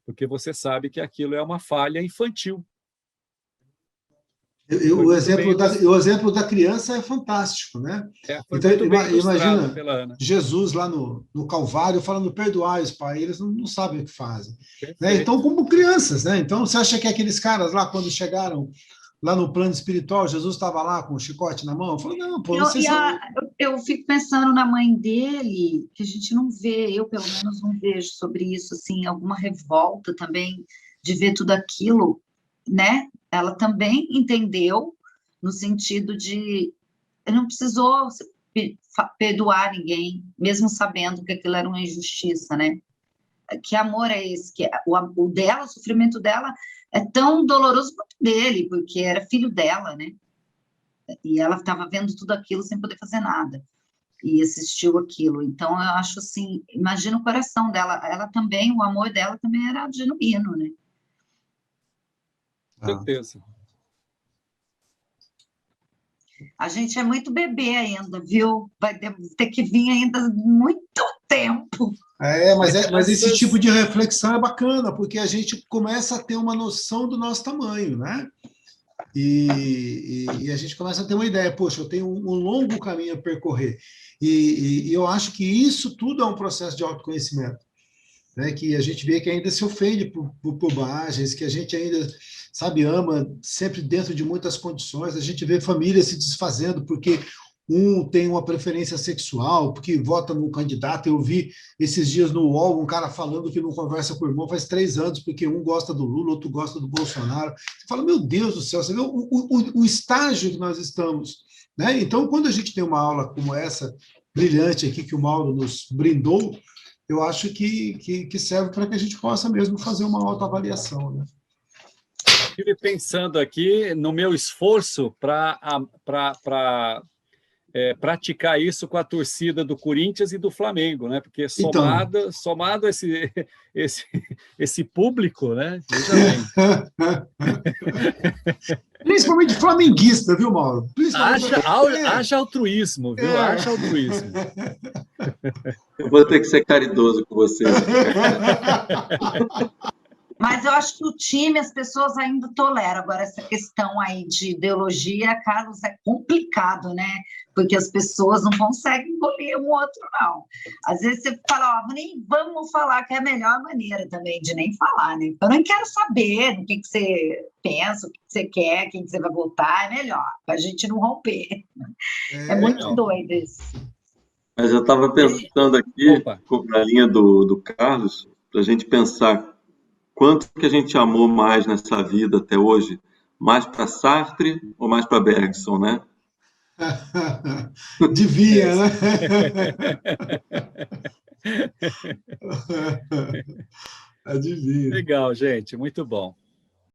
Porque você sabe que aquilo é uma falha infantil. O exemplo da criança é fantástico, né? Então, imagina Jesus lá no Calvário falando, perdoai-os, Pai, eles não sabem o que fazem. Né? Então, como crianças, né? Então, você acha que aqueles caras lá, quando chegaram lá no plano espiritual, Jesus estava lá com o chicote na mão? Falou, não, pô, eu fico pensando na mãe dele, que a gente não vê, eu pelo menos não vejo sobre isso, assim, alguma revolta também de ver tudo aquilo, né? Ela também entendeu no sentido de não precisou perdoar ninguém, mesmo sabendo que aquilo era uma injustiça, né? Que amor é esse? Que o dela, o sofrimento dela é tão doloroso quanto dele, porque era filho dela, né? E ela estava vendo tudo aquilo sem poder fazer nada e assistiu aquilo. Então eu acho assim, imagina o coração dela. Ela também, o amor dela também era genuíno, né? Com certeza. A gente é muito bebê ainda, viu? Vai ter que vir ainda muito tempo. Mas esse tipo de reflexão é bacana, porque a gente começa a ter uma noção do nosso tamanho, né? E a gente começa a ter uma ideia, poxa, eu tenho um longo caminho a percorrer. E eu acho que isso tudo é um processo de autoconhecimento. Né, que a gente vê que ainda se ofende por bobagens, que a gente ainda, sabe, ama sempre dentro de muitas condições, a gente vê famílias se desfazendo porque um tem uma preferência sexual, porque vota no candidato. Eu vi esses dias no UOL um cara falando que não conversa com o irmão faz 3 anos, porque um gosta do Lula, outro gosta do Bolsonaro. Você fala, meu Deus do céu, você vê o estágio que nós estamos, né? Então, quando a gente tem uma aula como essa, brilhante aqui, que o Mauro nos brindou, eu acho que serve para que a gente possa mesmo fazer uma autoavaliação, né? Estive pensando aqui no meu esforço para praticar isso com a torcida do Corinthians e do Flamengo, né? Porque somado esse público, né? Veja bem. Principalmente flamenguista, viu, Mauro? Haja altruísmo, viu? Haja altruísmo. Eu vou ter que ser caridoso com vocês. Mas eu acho que o time, as pessoas ainda toleram. Agora, essa questão aí de ideologia, Carlos, é complicado, né? Porque as pessoas não conseguem engolir um outro, não. Às vezes você fala, nem vamos falar, que é a melhor maneira também de nem falar, né? Eu nem quero saber do que você pensa, o que você quer, quem você vai votar, é melhor, para a gente não romper. É muito doido isso. Mas eu estava pensando aqui, na linha do Carlos, para a gente pensar quanto que a gente amou mais nessa vida até hoje, mais para Sartre ou mais para Bergson, né? Devia, né? Adivinha. Legal, gente, muito bom.